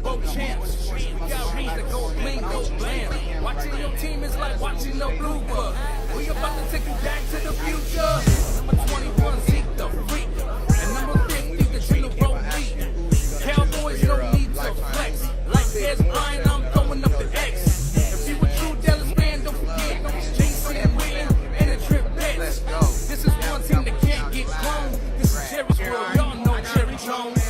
Bowl champs. We got rings that go bling, go blam. Watching your team is like watching the blue book. We about to take you back to the future. Number 21, Zeke the freak. And number 50, the general lead. Cowboys no need to flex. Like there's Brian, I'm throwing up the X. If you a true Dallas fan, don't forget. Jason and Witten and a trip bet. This is one team that can't get cloned. This is Jerry's world, y'all know Jerry Jones.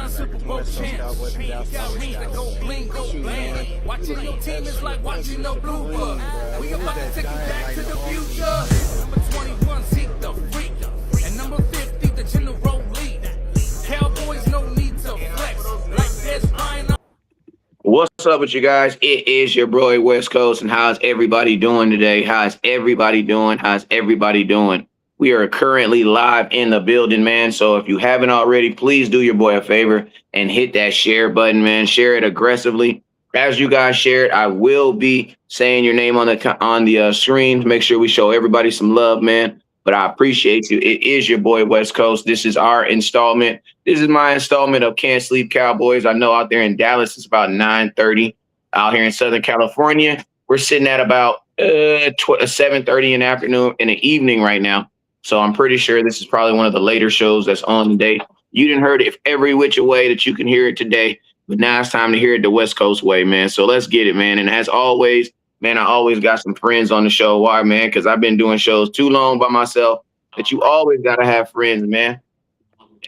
Super Bowl champs. We got rings that go bling, go blam. Watching your team is like watching the blue book. We about to take you back to the future. Number 21, Zeke the freak. And number 50, the general lead. Cowboys no need to flex. Like there's Brian. What's up with you guys? It is your boy West Coast, and how's everybody doing today? How's everybody doing? How's everybody doing? We are currently live in the building, man. So if you haven't already, please do your boy a favor and hit that share button, man. Share it aggressively. As you guys share it, I will be saying your name on the screen to make sure we show everybody some love, man. But I appreciate you. It is your boy West Coast. This is our installment. This is my installment of Can't Sleep Cowboys. I know out there in Dallas it's about 9:30. Out here in Southern California, we're sitting at about 7:30 in the afternoon, in the evening right now. So I'm pretty sure this is probably one of the later shows that's on today. You didn't heard it every which way that you can hear it today, but now it's time to hear it the West Coast way, man. So let's get it, man. And as always, man, I always got some friends on the show. Why, man? Because I've been doing shows too long by myself that you always got to have friends, man.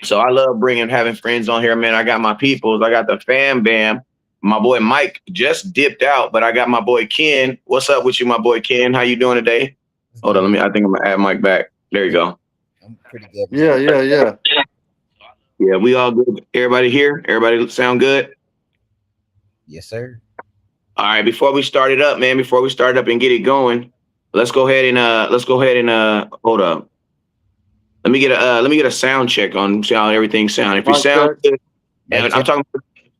So I love having friends on here, man. I got my peoples. I got the fam bam. My boy Mike just dipped out, but I got my boy Ken. What's up with you, my boy Ken? How you doing today? Hold on, I think I'm going to add Mike back. There you go. I'm pretty good. Yeah. Yeah, we all good. Everybody here? Everybody sound good? Yes, sir. All right, before we start it up, man, and get it going, let's go ahead and hold up. Let me get a sound check on how everything sounds. If you sound good, and I'm talking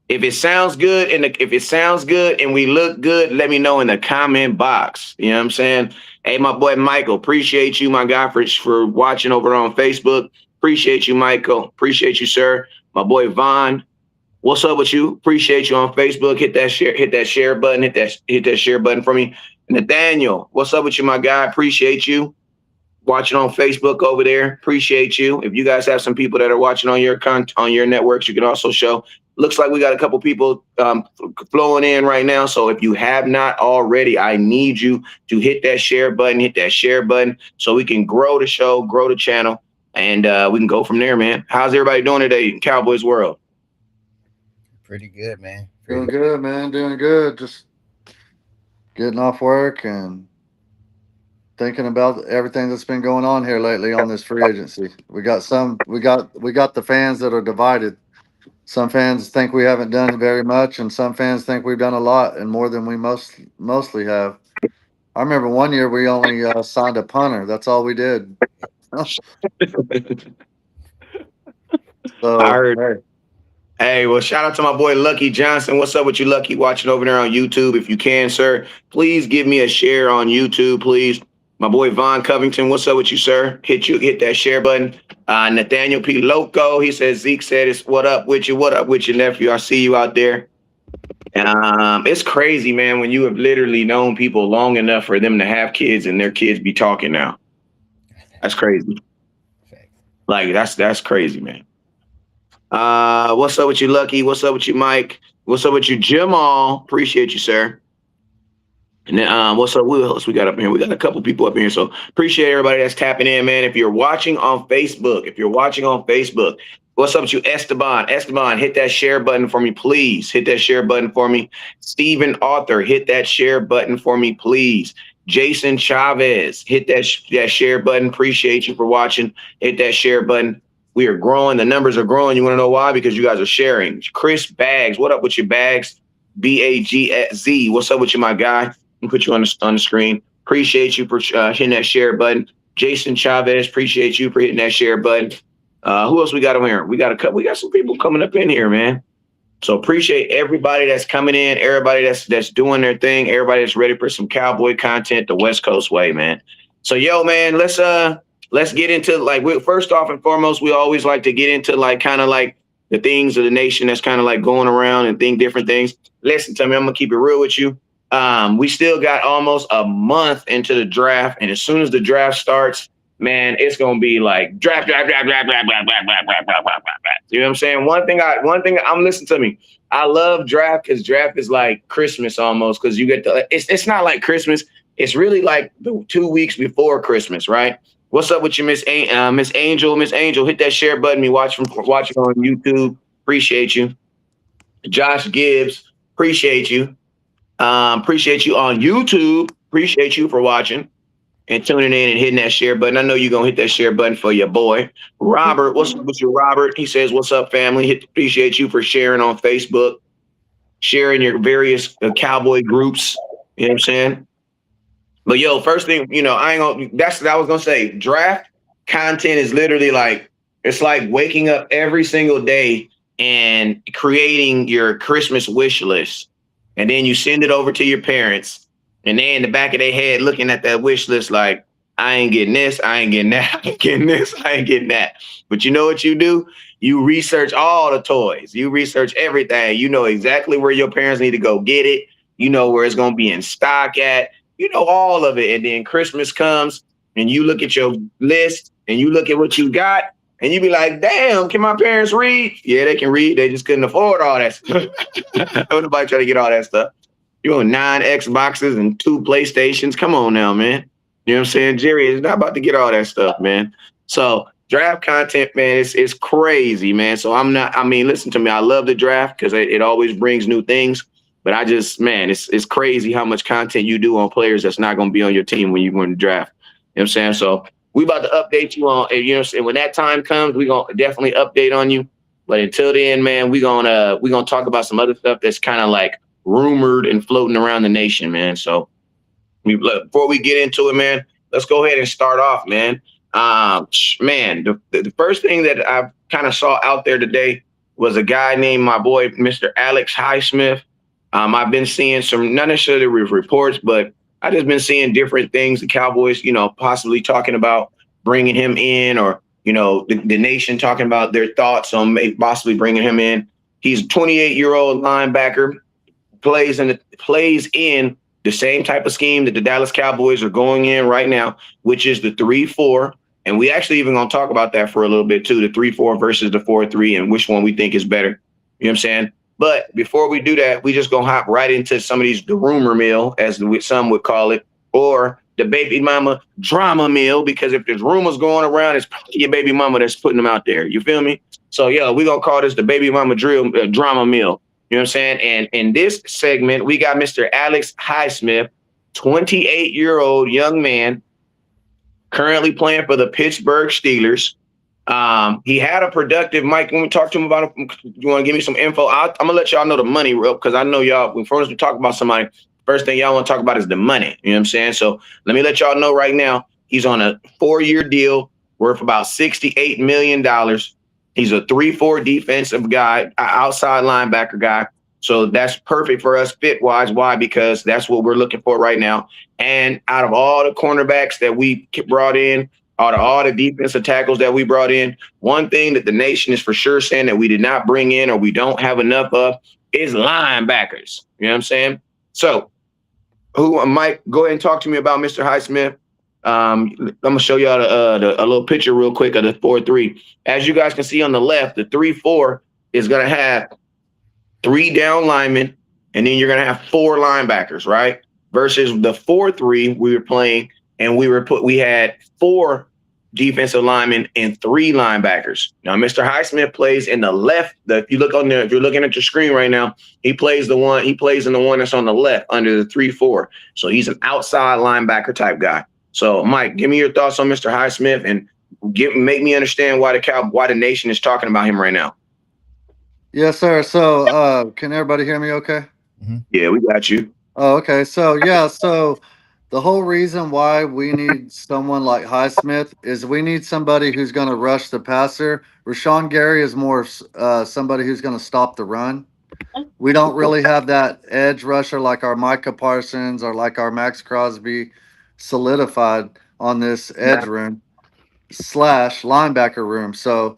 if it sounds good and we look good, let me know in the comment box. You know what I'm saying? Hey, my boy Michael, appreciate you, my guy, for watching over on Facebook. Appreciate you, Michael. Appreciate you, sir. My boy Vaughn, what's up with you? Appreciate you on Facebook. Hit that share button. Hit that share button for me. Nathaniel, what's up with you, my guy? Appreciate you watching on Facebook over there. Appreciate you. If you guys have some people that are watching on your networks, you can also show. Looks like we got a couple people flowing in right now. So if you have not already, I need you to hit that share button so we can grow the show, grow the channel, and we can go from there, man. How's everybody doing today in Cowboys world? Pretty good, man. Doing good, man. Doing good. Just getting off work and thinking about everything that's been going on here lately on this free agency. We got the fans that are divided. Some fans think we haven't done very much, and some fans think we've done a lot and more than we mostly have. I remember one year we only signed a punter. That's all we did. So, I heard. Hey, well, shout out to my boy Lucky Johnson. What's up with you, Lucky? Watching over there on YouTube. If you can, sir, please give me a share on YouTube, please. My boy Vaughn Covington, what's up with you, sir? Hit that share button. Nathaniel P. Loco, he says, Zeke said, it's what up with you, nephew? I see you out there. It's crazy, man, when you have literally known people long enough for them to have kids and their kids be talking now. That's crazy. Like, that's crazy, man. What's up with you, Lucky? What's up with you, Mike? What's up with you, Jamal? Appreciate you, sir. And then what's up? What else we got up here? We got a couple people up here. So appreciate everybody that's tapping in, man. If you're watching on Facebook, what's up with you, Esteban? Esteban, hit that share button for me, please. Hit that share button for me. Stephen Arthur, hit that share button for me, please. Jason Chavez, hit that share button. Appreciate you for watching. Hit that share button. We are growing. The numbers are growing. You want to know why? Because you guys are sharing. Chris Bags, what up with your Bags? BAGZ, what's up with you, my guy? Put you on the screen. Appreciate you for hitting that share button. Jason Chavez, appreciate you for hitting that share button. Who else we got on here? We got some people coming up in here, man. So appreciate everybody that's coming in, everybody that's doing their thing, everybody that's ready for some cowboy content the West Coast way, man. So yo, man, let's get into like first off and foremost, we always like to get into like kind of like the things of the nation that's kind of like going around and think different things. Listen to me, I'm gonna keep it real with you. We still got almost a month into the draft, and as soon as the draft starts, man, it's gonna be like draft. You know what I'm saying? One thing I'm listening to me. I love draft because draft is like Christmas almost because you get the. It's not like Christmas. It's really like the 2 weeks before Christmas, right? What's up with you, Miss Angel? Miss Angel, hit that share button. Me watching on YouTube. Appreciate you. Josh Gibbs, appreciate you. Appreciate you on YouTube. Appreciate you for watching and tuning in and hitting that share button. I know you're gonna hit that share button for your boy. Robert, what's up with you, Robert? He says, what's up, family? Appreciate you for sharing on Facebook, sharing your various cowboy groups. You know what I'm saying? But yo, first thing, I ain't gonna that's what I was gonna say. Draft content is literally like it's like waking up every single day and creating your Christmas wish list. And then you send it over to your parents, and they in the back of their head looking at that wish list like, I ain't getting this, I ain't getting that, I ain't getting this, I ain't getting that. But you know what you do? You research all the toys. You research everything. You know exactly where your parents need to go get it. You know where it's going to be in stock at. You know all of it. And then Christmas comes, and you look at your list, and you look at what you got, and you be like, damn, can my parents read? Yeah, they can read. They just couldn't afford all that stuff. Nobody trying to get all that stuff. You own 9 Xboxes and 2 PlayStations. Come on now, man. You know what I'm saying? Jerry is not about to get all that stuff, man. So draft content, man, it's crazy, man. So listen to me. I love the draft because it always brings new things. But I just, man, it's crazy how much content you do on players that's not going to be on your team when you win the draft. You know what I'm saying? So we about to update you on, you know, and when that time comes, we're going to definitely update on you. But until then, man, we're gonna talk about some other stuff that's kind of like rumored and floating around the nation, man. So before we get into it, man, let's go ahead and start off, man. Man, the first thing that I kind of saw out there today was a guy named my boy, Mr. Alex Highsmith. I've been seeing some, not necessarily reports, but I just been seeing different things. The Cowboys, possibly talking about bringing him in, or the nation talking about their thoughts on possibly bringing him in. He's a 28-year-old linebacker, plays in the same type of scheme that the Dallas Cowboys are going in right now, which is the 3-4. And we actually even going to talk about that for a little bit too, the 3-4 versus the 4-3 and which one we think is better. You know what I'm saying? But before we do that, we just going to hop right into some of the rumor mill, as some would call it, or the baby mama drama mill, because if there's rumors going around, it's probably your baby mama that's putting them out there. You feel me? So, yeah, we're going to call this the baby mama drama mill. You know what I'm saying? And in this segment, we got Mr. Alex Highsmith, 28-year-old young man, currently playing for the Pittsburgh Steelers. He had a productive, Mike, when we talked to him about it, you want to give me some info? I'm going to let y'all know the money real, because I know y'all, when first we talk about somebody, first thing y'all want to talk about is the money. You know what I'm saying? So let me let y'all know right now, he's on a 4-year deal worth about $68 million. He's a 3-4 defensive guy, outside linebacker guy. So that's perfect for us fit-wise. Why? Because that's what we're looking for right now. And out of all the cornerbacks that we brought in, out of all the defensive tackles that we brought in, one thing that the nation is for sure saying that we did not bring in, or we don't have enough of, is linebackers. You know what I'm saying? So Mike, go ahead and talk to me about Mr. Highsmith. I'm going to show y'all a little picture real quick of the 4-3. As you guys can see on the left, the 3-4 is going to have 3 down linemen, and then you're going to have 4 linebackers, right? Versus the 4-3 we were playing, and we had 4 defensive linemen and 3 linebackers. Now, Mr. Highsmith plays in the left. If you're looking at your screen right now, he plays in the one that's on the left under the 3-4. So he's an outside linebacker type guy. So, Mike, give me your thoughts on Mr. Highsmith, and make me understand why the nation is talking about him right now. Yes, sir. So, can everybody hear me okay? Mm-hmm. Yeah, we got you. Oh, okay. So, yeah. So, the whole reason why we need someone like Highsmith is we need somebody who's going to rush the passer. Rashawn Gary is more somebody who's going to stop the run. we don't really have that edge rusher like our Micah Parsons or like our Max Crosby solidified on this edge room slash linebacker room. So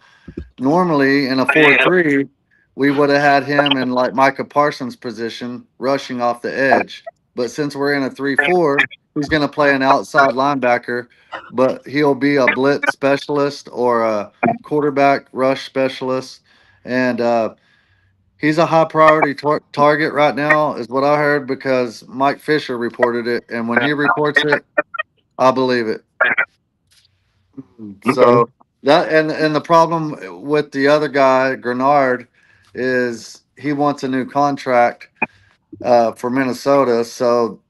normally in a 4-3, we would have had him in like Micah Parsons' position rushing off the edge. But since we're in a 3-4, he's going to play an outside linebacker, but he'll be a blitz specialist or a quarterback rush specialist. And he's a high priority target right now, is what I heard because Mike Fisher reported it. And when he reports it, I believe it. Okay. So that and the problem with the other guy, Grenard, is he wants a new contract for Minnesota. So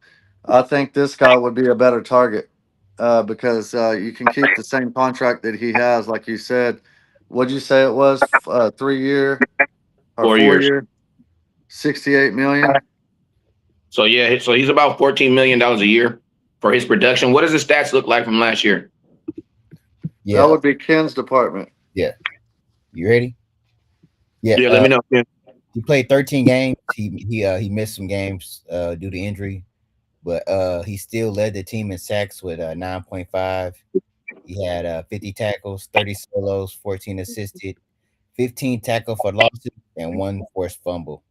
I think this guy would be a better target because you can keep the same contract that he has, like you said. What'd you say it was? 3 year or 4 years. 4 year, 68 million. So yeah, so he's about $14 million a year for his production. What does his stats look like from last year? Yeah. That would be Ken's department. Yeah. You ready? Yeah. Yeah, let me know. Yeah. He played 13 games. He missed some games due to injury, but he still led the team in sacks with 9.5. He had 50 tackles, 30 solos, 14 assisted, 15 tackle for losses, and 1 forced fumble.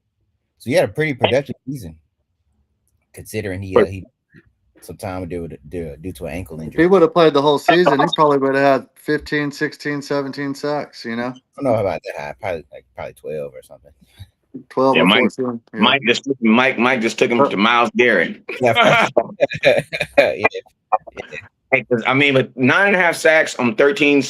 So he had a pretty productive season, considering he some time due to an ankle If he injury. would have played the whole season, he probably would have had 15, 16, 17 sacks, you know? I don't know about that high, probably 12 or something. 12 Yeah, or Mike, 14. Yeah. Mike just took him to Miles Garrett. Yeah. I mean, but 9.5 sacks on 13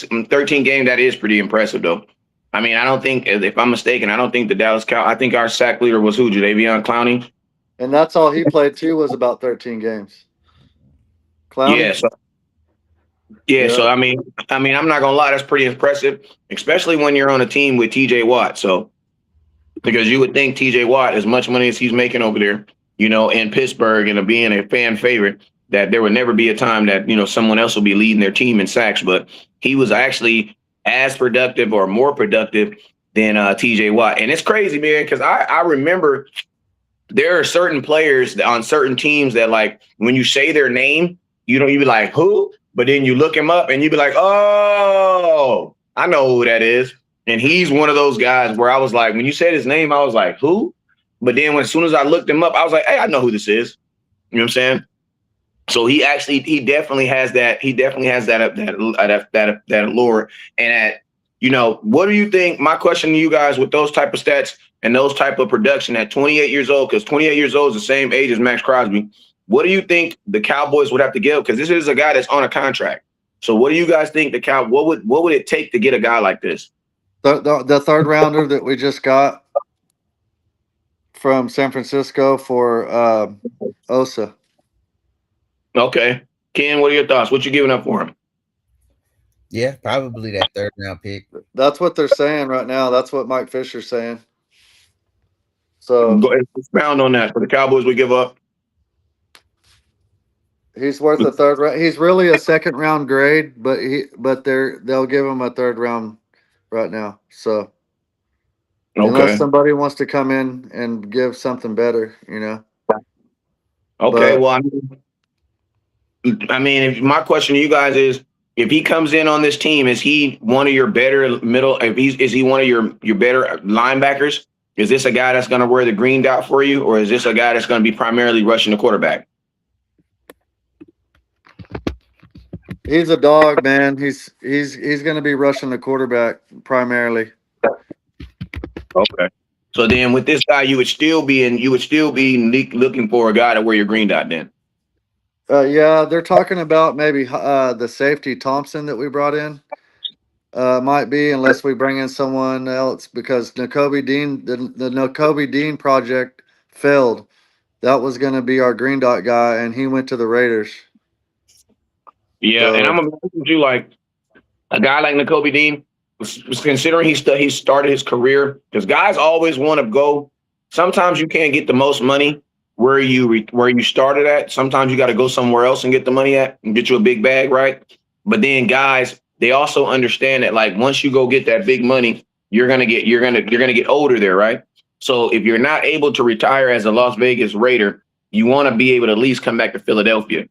games, that is pretty impressive, though. I mean, I don't think, if I'm mistaken, I don't think the Dallas Cow. I think our sack leader was who? Jadeveon Clowney. And that's all he played too, was about 13 games. Clowney? Yeah. So I mean, I'm not gonna lie, that's pretty impressive, especially when you're on a team with T.J. Watt. So, because you would think T.J. Watt, as much money as he's making over there, in Pittsburgh and being a fan favorite, that there would never be a time that someone else will be leading their team in sacks. But he was actually as productive or more productive than T.J. Watt, and it's crazy, man, because I remember there are certain players on certain teams that, like, when you say their name, you be like, who? But then you look him up and you be like, oh, I know who that is. And he's one of those guys where I was like, when you said his name, I was like, who? But then as soon as I looked him up, I was like, hey, I know who this is. You know what I'm saying? So he definitely has that. He definitely has that allure. And what do you think? My question to you guys, with those type of stats and those type of production at 28 years old, because 28 years old is the same age as Max Crosby. What do you think the Cowboys would have to give? Because this is a guy that's on a contract. So what do you guys think what would it take to get a guy like this? The third rounder that we just got from San Francisco for Osa. Okay. Ken, what are your thoughts? What you giving up for him? Yeah, probably that third round pick. That's what they're saying right now. That's what Mike Fisher's saying. So go ahead, expound on that. For the Cowboys, we give up. He's worth a third round. He's really a second round grade, but they'll give him a third round right now. So unless somebody wants to come in and give something better, Okay. Well, I mean, if my question to you guys is, if he comes in on this team, is he one of your better middle? Is he one of your better linebackers? Is this a guy that's going to wear the green dot for you, or is this a guy that's going to be primarily rushing the quarterback? He's a dog, man. He's going to be rushing the quarterback primarily. Okay. So then, with this guy, you would still be looking for a guy to wear your green dot. Then. Yeah, they're talking about maybe the safety Thompson that we brought in. Might be, unless we bring in someone else, because Nakobe Dean, the Nakobe Dean project failed. That was going to be our green dot guy, and he went to the Raiders. Yeah, and I'm gonna mention you, like, a guy like Nakobe Dean, considering he started his career, because guys always want to go. Sometimes you can't get the most money where you started at. Sometimes you got to go somewhere else and get the money at and get you a big bag, right? But then guys, they also understand that, like, once you go get that big money, you're gonna get older there, right? So if you're not able to retire as a Las Vegas Raider, you want to be able to at least come back to Philadelphia.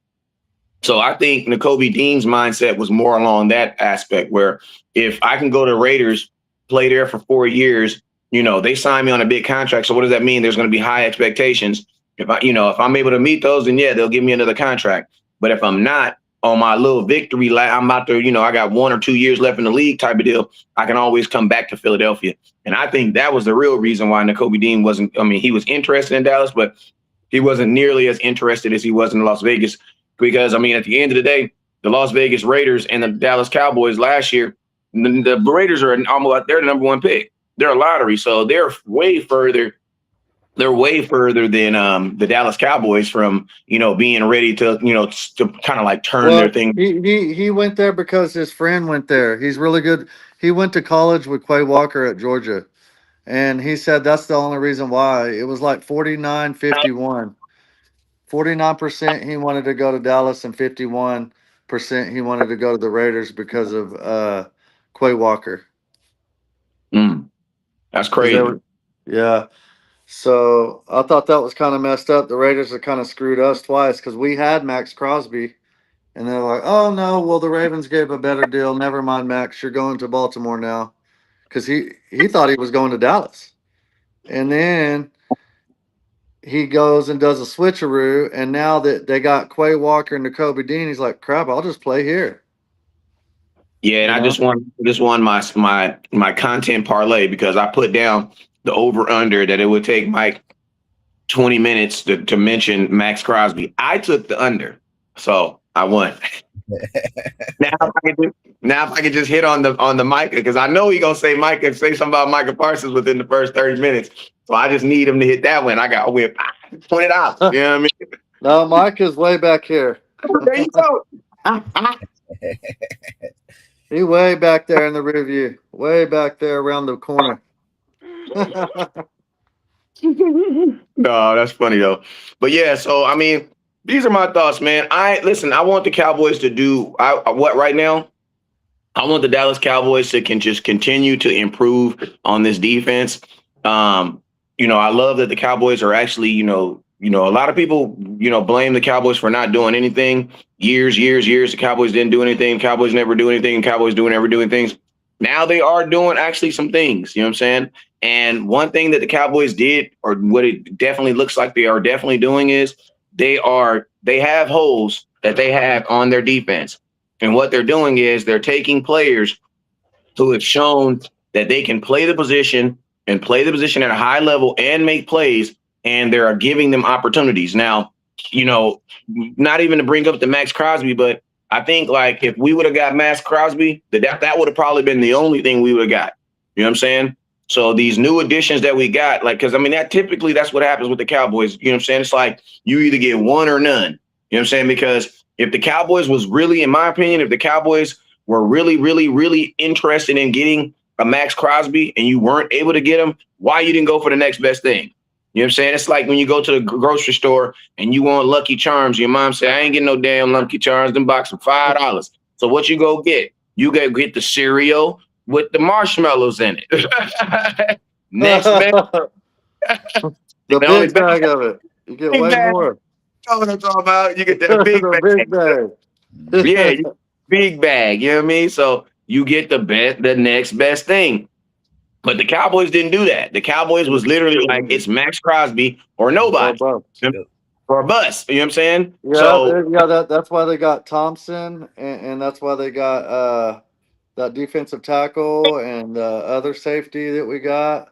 So I think Nakobe Dean's mindset was more along that aspect where if I can go to Raiders, play there for 4 years, they sign me on a big contract. So what does that mean? There's going to be high expectations. If I'm able to meet those, then yeah, they'll give me another contract. But if I'm not on my little victory lap, I'm about to, I got 1 or 2 years left in the league type of deal. I can always come back to Philadelphia. And I think that was the real reason why Nakobe Dean wasn't. I mean, he was interested in Dallas, but he wasn't nearly as interested as he was in Las Vegas. Because, I mean, at the end of the day, the Las Vegas Raiders and the Dallas Cowboys last year, the Raiders are they're the number one pick. They're a lottery. So they're way further. They're way further than the Dallas Cowboys from, being ready to, to kind of like turn their thing. He went there because his friend went there. He's really good. He went to college with Quay Walker at Georgia. And he said that's the only reason why. It was like 49-51. 49% he wanted to go to Dallas and 51% he wanted to go to the Raiders because of Quay Walker. That's crazy. Yeah. So I thought that was kind of messed up. The Raiders have kind of screwed us twice because we had Max Crosby. And they're like, oh, no, well, the Ravens gave a better deal. Never mind, Max. You're going to Baltimore now. Because he thought he was going to Dallas. And then he goes and does a switcheroo, and now that they got Quay Walker and Nakobe Dean, he's like, "Crap, I'll just play here." Yeah, and I just won my content parlay because I put down the over under that it would take Mike 20 minutes to mention Max Crosby. I took the under, so I won. Now if I could just hit on the Micah, because I know he's gonna say something about Micah Parsons within the first 30 minutes. So I just need him to hit that one. I got whip. Point it out. You know what I mean? No, Micah's way back here. There you go. He way back there in the rear view. Way back there around the corner. No, that's funny though. But yeah, so I mean, these are my thoughts, man. I want the Cowboys to do what right now? I want the Dallas Cowboys to just continue to improve on this defense. I love that the Cowboys are actually, a lot of people, blame the Cowboys for not doing anything. Years, the Cowboys didn't do anything. Cowboys never do anything. Cowboys never doing things. Now they are doing actually some things, you know what I'm saying? And one thing that the Cowboys did, or what it definitely looks like they are definitely doing, is they have holes that they have on their defense. And what they're doing is they're taking players who have shown that they can play the position and play the position at a high level and make plays, and they're giving them opportunities. Now, not even to bring up the Max Crosby, but I think like if we would have got Max Crosby, that would have probably been the only thing we would have got. You know what I'm saying? So these new additions that we got, like, because I mean, that's what happens with the Cowboys. You know what I'm saying? It's like you either get one or none. You know what I'm saying? Because if the Cowboys was really, in my opinion, if the Cowboys were really, really, really interested in getting a Max Crosby and you weren't able to get him, why you didn't go for the next best thing? You know what I'm saying? It's like when you go to the grocery store and you want Lucky Charms. Your mom say, I ain't getting no damn Lucky Charms. Them box for $5. So what you go get? You go get the cereal with the marshmallows in it. Next best. The big bag of it. You get way more. You know what I'm talking about? You get that big bag. Yeah, big bag. You know what I mean? So you get the next best thing. But the Cowboys didn't do that. The Cowboys was literally like, it's Max Crosby or nobody. Or a bus. You know what I'm saying? Yeah, that's why they got Thompson, and that's why they got that defensive tackle and other safety that we got.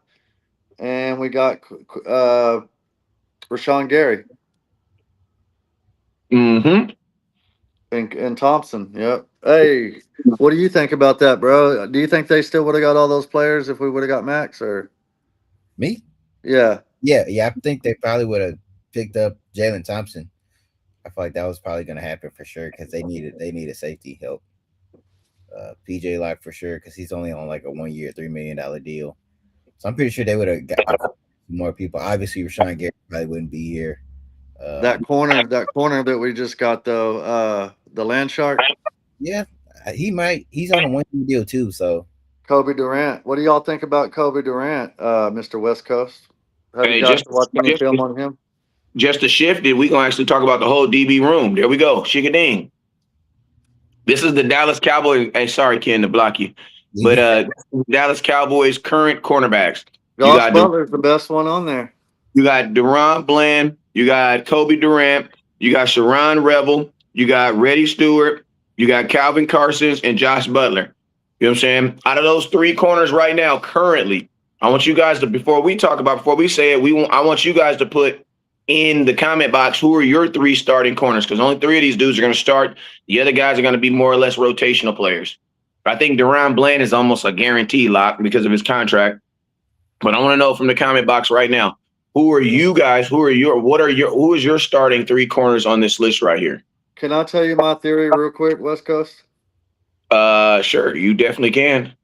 And we got Rashawn Gary. Mm-hmm. And Thompson, yep. Hey, what do you think about that, bro? Do you think they still would have got all those players if we would have got Max, or me? Yeah. I think they probably would have picked up Jalen Thompson. I feel like that was probably going to happen for sure because they needed safety help. PJ Lock for sure because he's only on like a 1 year, $3 million deal. So I'm pretty sure they would have got more people. Obviously, Rashawn Gary probably wouldn't be here. That corner that we just got though, the Land Shark. Yeah, he might. He's on a 1 year deal too. So Kobe Durant. What do y'all think about Kobe Durant, Mr. West Coast? Have you Hey, guys watched any film on him? just to shift it, we gonna actually talk about the whole DB room. There we go. Shigading. This is the Dallas Cowboys. Hey, sorry, Ken, to block you. But Dallas Cowboys current cornerbacks. Josh Butler's the best one on there. You got Deron Bland, you got Kobe Durant, you got Sharon Rebel, you got Reddy Stewart, you got Calvin Carsons, and Josh Butler. You know what I'm saying? Out of those three corners right now, currently, I want you guys to, before we say it, I want you guys to put in the comment box who are your three starting corners, because only three of these dudes are going to start. The other guys are going to be more or less rotational players. I think Deron Bland is almost a guarantee lock because of his contract. But I want to know from the comment box right now, who are you guys? Who is your starting three corners on this list right here? Can I tell you my theory real quick, West Coast? Sure, you definitely can.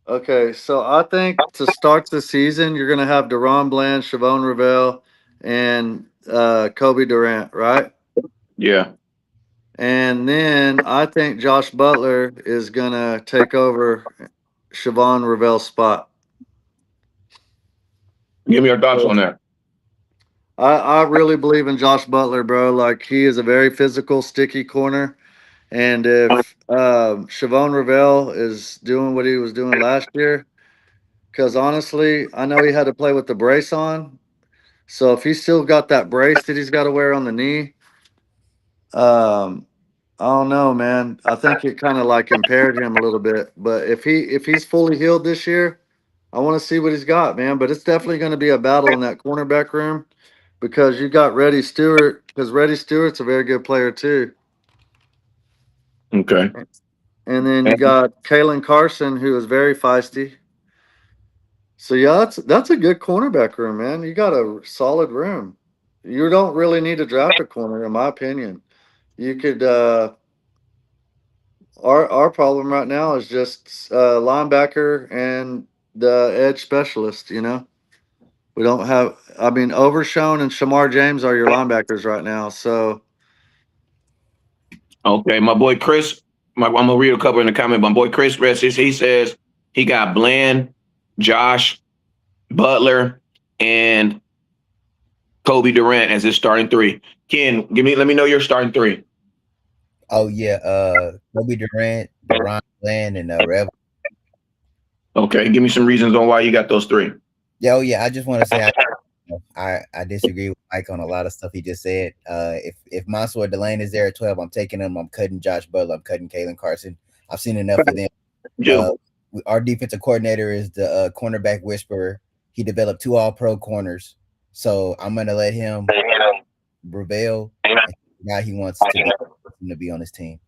Okay, so I think to start the season, you're going to have Deron Bland, Shavon Ravel, and Kobe Durant, right? Yeah. And then I think Josh Butler is going to take over Shavon Ravel's spot. Give me your thoughts on that. I really believe in Josh Butler, bro. Like, he is a very physical, sticky corner. And if Shavon Ravel is doing what he was doing last year, because honestly, I know he had to play with the brace on. So if he's still got that brace that he's got to wear on the knee, I don't know, man. I think it kind of like impaired him a little bit. But if he's fully healed this year, I want to see what he's got, man. But it's definitely going to be a battle in that cornerback room because you got Reddy Stewart, because Reddy Stewart's a very good player too. Okay. And then you got Kalen Carson, who is very feisty. So yeah, that's a good cornerback room, man. You got a solid room. You don't really need to draft a corner, in my opinion. You could our problem right now is just linebacker and the edge specialist, you know. We don't have Overshone and Shamar James are your linebackers right now. So okay, my boy Chris, I'm gonna read a couple in the comment. My boy Chris he says he got Bland, Josh, Butler, and Kobe Durant as his starting three. Ken, let me know your starting three. Oh yeah, Kobe Durant, Deron Bland, and Rev. Okay, give me some reasons on why you got those three. Yeah, oh yeah. I just want to say I disagree with Mike on a lot of stuff he just said. If Mansour Delane is there at 12, I'm taking him. I'm cutting Josh Butler. I'm cutting Kalen Carson. I've seen enough of them. Our defensive coordinator is the cornerback whisperer. He developed 2 all-pro corners. So I'm going to let him reveal now he wants to be on his team.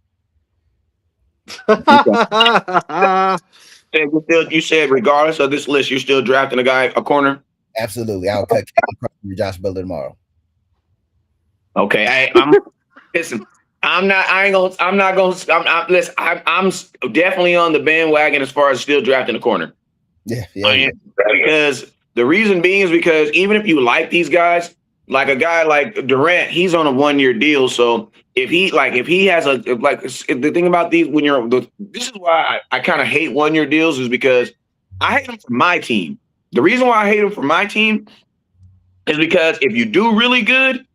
You said regardless of this list, you're still drafting a corner? Absolutely. I'll cut Josh Butler tomorrow. Okay. Listen, I'm definitely on the bandwagon as far as still drafting a corner. Yeah. Because the reason being is because even if you like these guys, like a guy like Durant, he's on a 1-year deal. So if he has the thing about these, this is why I kind of hate 1-year deals is because I hate them for my team. The reason why I hate them for my team is because if you do really good,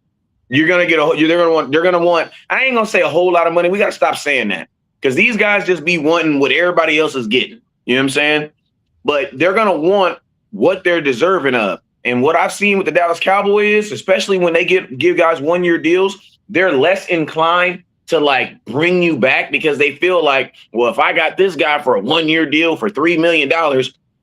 they're gonna want. I ain't gonna say a whole lot of money. We gotta stop saying that because these guys just be wanting what everybody else is getting. You know what I'm saying? But they're gonna want what they're deserving of. And what I've seen with the Dallas Cowboys, especially when they give guys 1-year deals, they're less inclined to like bring you back because they feel like, well, if I got this guy for a 1-year deal for $3 million,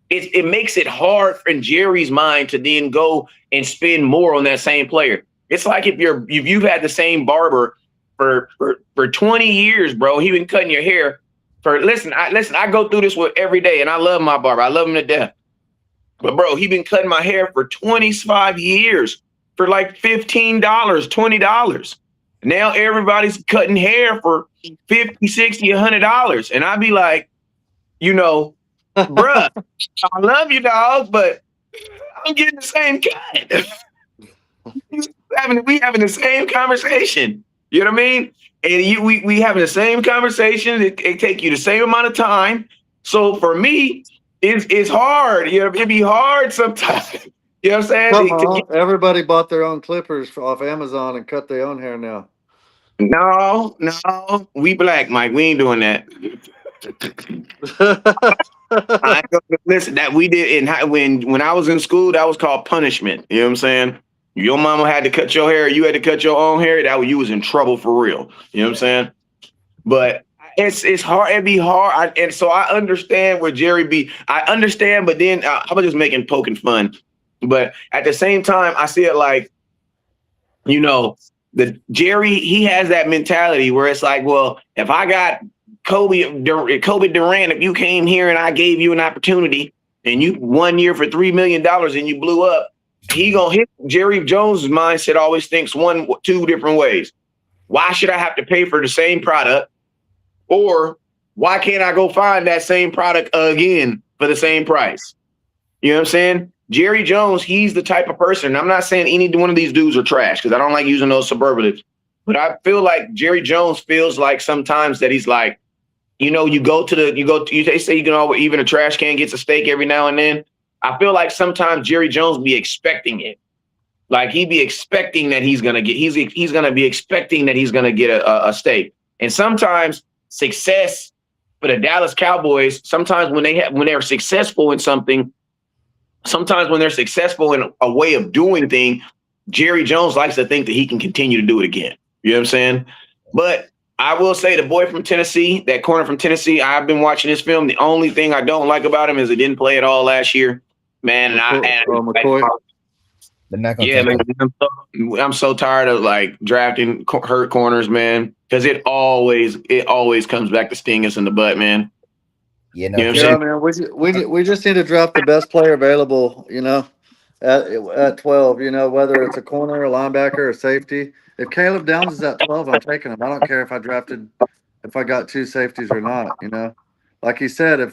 it makes it hard in Jerry's mind to then go and spend more on that same player. It's like if you've had the same barber for 20 years, bro. He been cutting your hair I go through this every day, and I love my barber. I love him to death. But bro, he been cutting my hair for 25 years for like $15, $20. Now everybody's cutting hair for $50, $60, $100. And I'd be like, bruh, I love you, dog, but I'm getting the same cut. we having the same conversation. You know what I mean? And we having the same conversation. It take you the same amount of time. So for me, it's hard. It'd be hard sometimes You know what I'm saying? Come on, everybody bought their own clippers off Amazon and cut their own hair now. No, we black, Mike. We ain't doing that. I ain't gonna listen. That we did in when I was in school. That was called punishment. You know what I'm saying? Your mama had to cut your hair. You had to cut your own hair. You was in trouble for real. You know what I'm saying? But it's hard. It'd be hard. And so I understand where Jerry be. I understand, but then I was just poking fun. But at the same time, I see it like, the Jerry, he has that mentality where it's like, well, if I got Kobe Durant, if you came here and I gave you an opportunity and you 1 year for $3 million and you blew up, he gonna hit. Jerry Jones' mindset always thinks two different ways. Why should I have to pay for the same product? Or why can't I go find that same product again for the same price? You know what I'm saying? Jerry Jones, he's the type of person. I'm not saying any one of these dudes are trash because I don't like using those superlatives. But I feel like Jerry Jones feels like sometimes that he's like, they say you can always, even a trash can gets a steak every now and then. I feel like sometimes Jerry Jones be expecting it. Like he'd be expecting that he's gonna be expecting that he's gonna get a steak. And sometimes success for the Dallas Cowboys, sometimes when they're successful in something, sometimes when they're successful in a way of doing things, Jerry Jones likes to think that he can continue to do it again. You know what I'm saying? But I will say the boy from Tennessee, that corner from Tennessee, I've been watching this film. The only thing I don't like about him is he didn't play at all last year. Man, McCoy. Yeah, man, I'm so tired of like drafting hurt corners, man, because it always comes back to sting us in the butt, man. Yeah, You know what I'm saying? Man. We just need to draft the best player available. At 12. Whether it's a corner, a linebacker, or safety. If Caleb Downs is at 12, I'm taking him. I don't care if I got two safeties or not. Like he said, if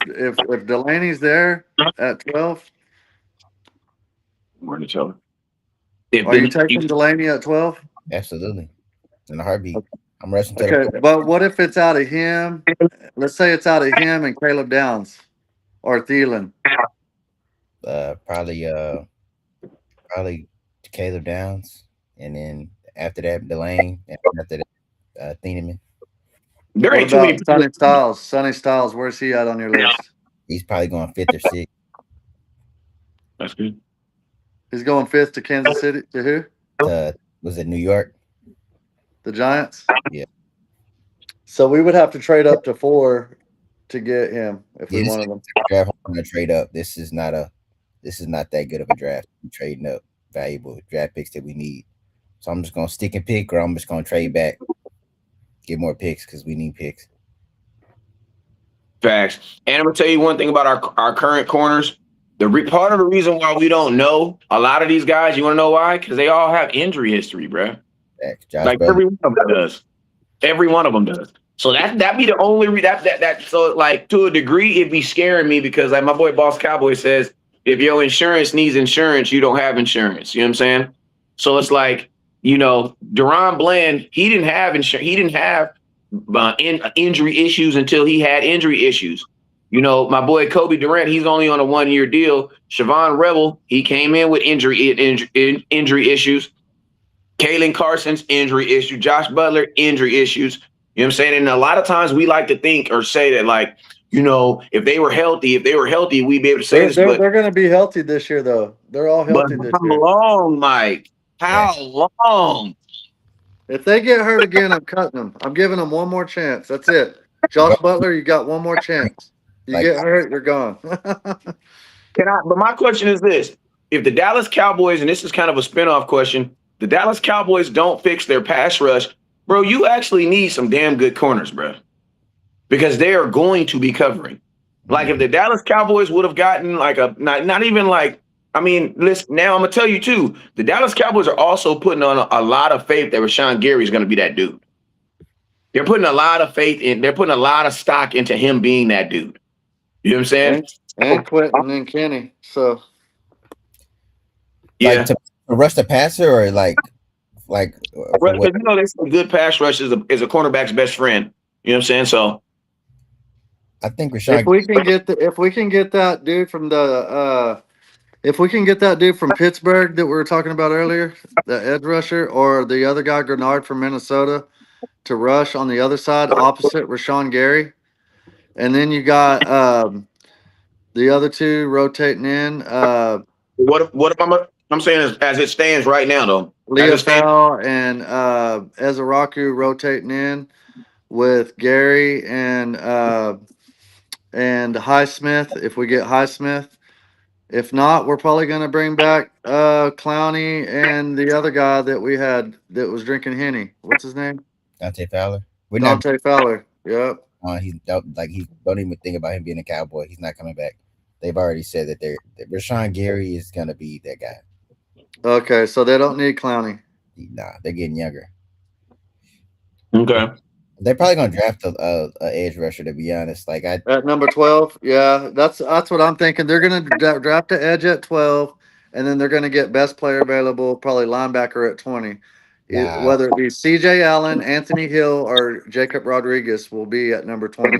Delaney's there at 12, We're in each other. Are you taking Delaney at 12? Absolutely. In a heartbeat. I'm rushing to Okay, but what if it's out of him? Let's say it's out of him and Caleb Downs or Thielen. Probably Caleb Downs, and then after that Delane, and after that Thieneman. There What ain't too many about people. Sonny Styles? Sonny Styles, where's he at on your list? He's probably going 5th or 6th. That's good. He's going 5th to Kansas City. To who? Was it New York? The Giants? Yeah. So we would have to trade up to 4 to get him if we wanted him. Draft to trade up. This is not that good of a draft. We're trading up valuable draft picks that we need. So I'm just gonna stick and pick, or I'm just gonna trade back, get more picks because we need picks. Facts. And I'm gonna tell you one thing about our current corners. Part of the reason why we don't know a lot of these guys, you want to know why? Because they all have injury history, bro. Like every one of them does. Every one of them does. So that be the only so like to a degree it'd be scaring me because like my boy Boss Cowboy says, if your insurance needs insurance, you don't have insurance. You know what I'm saying? So it's like, Deron Bland, he didn't have insurance. He didn't have injury issues until he had injury issues. My boy Kobe Durant, he's only on a 1-year deal. Siobhan Rebel, he came in with injury issues. Kalen Carson's injury issue. Josh Butler, injury issues. You know what I'm saying? And a lot of times we like to think or say that, like, if they were healthy, we'd be able to say this. They're going to be healthy this year, though. They're all healthy this year. How long, Mike? How long? If they get hurt again, I'm cutting them. I'm giving them one more chance. That's it. Josh Butler, you got one more chance. You get hurt, you're gone. But my question is this. If the Dallas Cowboys, and this is kind of a spinoff question, the Dallas Cowboys don't fix their pass rush, bro, you actually need some damn good corners, bro. Because they are going to be covering. Like if the Dallas Cowboys would have gotten like not even like, listen, now I'm going to tell you too, the Dallas Cowboys are also putting on a lot of faith that Rashawn Gary is going to be that dude. They're putting a lot of faith they're putting a lot of stock into him being that dude. You know what I'm saying? And Quentin and Kenny. So yeah. Like to rush the passer or like they say good pass rush is a cornerback's best friend. You know what I'm saying? So I think Rashawn, if we can get that dude from the If we can get that dude from Pittsburgh that we were talking about earlier, the edge rusher, or the other guy, Grenard from Minnesota, to rush on the other side, opposite Rashawn Gary. And then you got the other two rotating in. What I'm saying is, as it stands right now, though, as Leah it stands, Fell and Ezaraku rotating in with Gary and Highsmith if we get Highsmith. If not, we're probably gonna bring back Clowney and the other guy that we had that was drinking Henny. What's his name? Dante Fowler. We're not. Dante Fowler. Yep. He's like he don't even think about him being a Cowboy. He's not coming back. They've already said that that Rashawn Gary is gonna be that guy. Okay, so they don't need Clowney. Nah, they're getting younger. okay. They're probably gonna draft a edge rusher. To be honest, like I At number 12, yeah, that's what I'm thinking. They're gonna draft the edge at 12, and then they're gonna get best player available, probably linebacker at 20. nah, Whether it be C.J. Allen, Anthony Hill, or Jacob Rodriguez will be at number 20.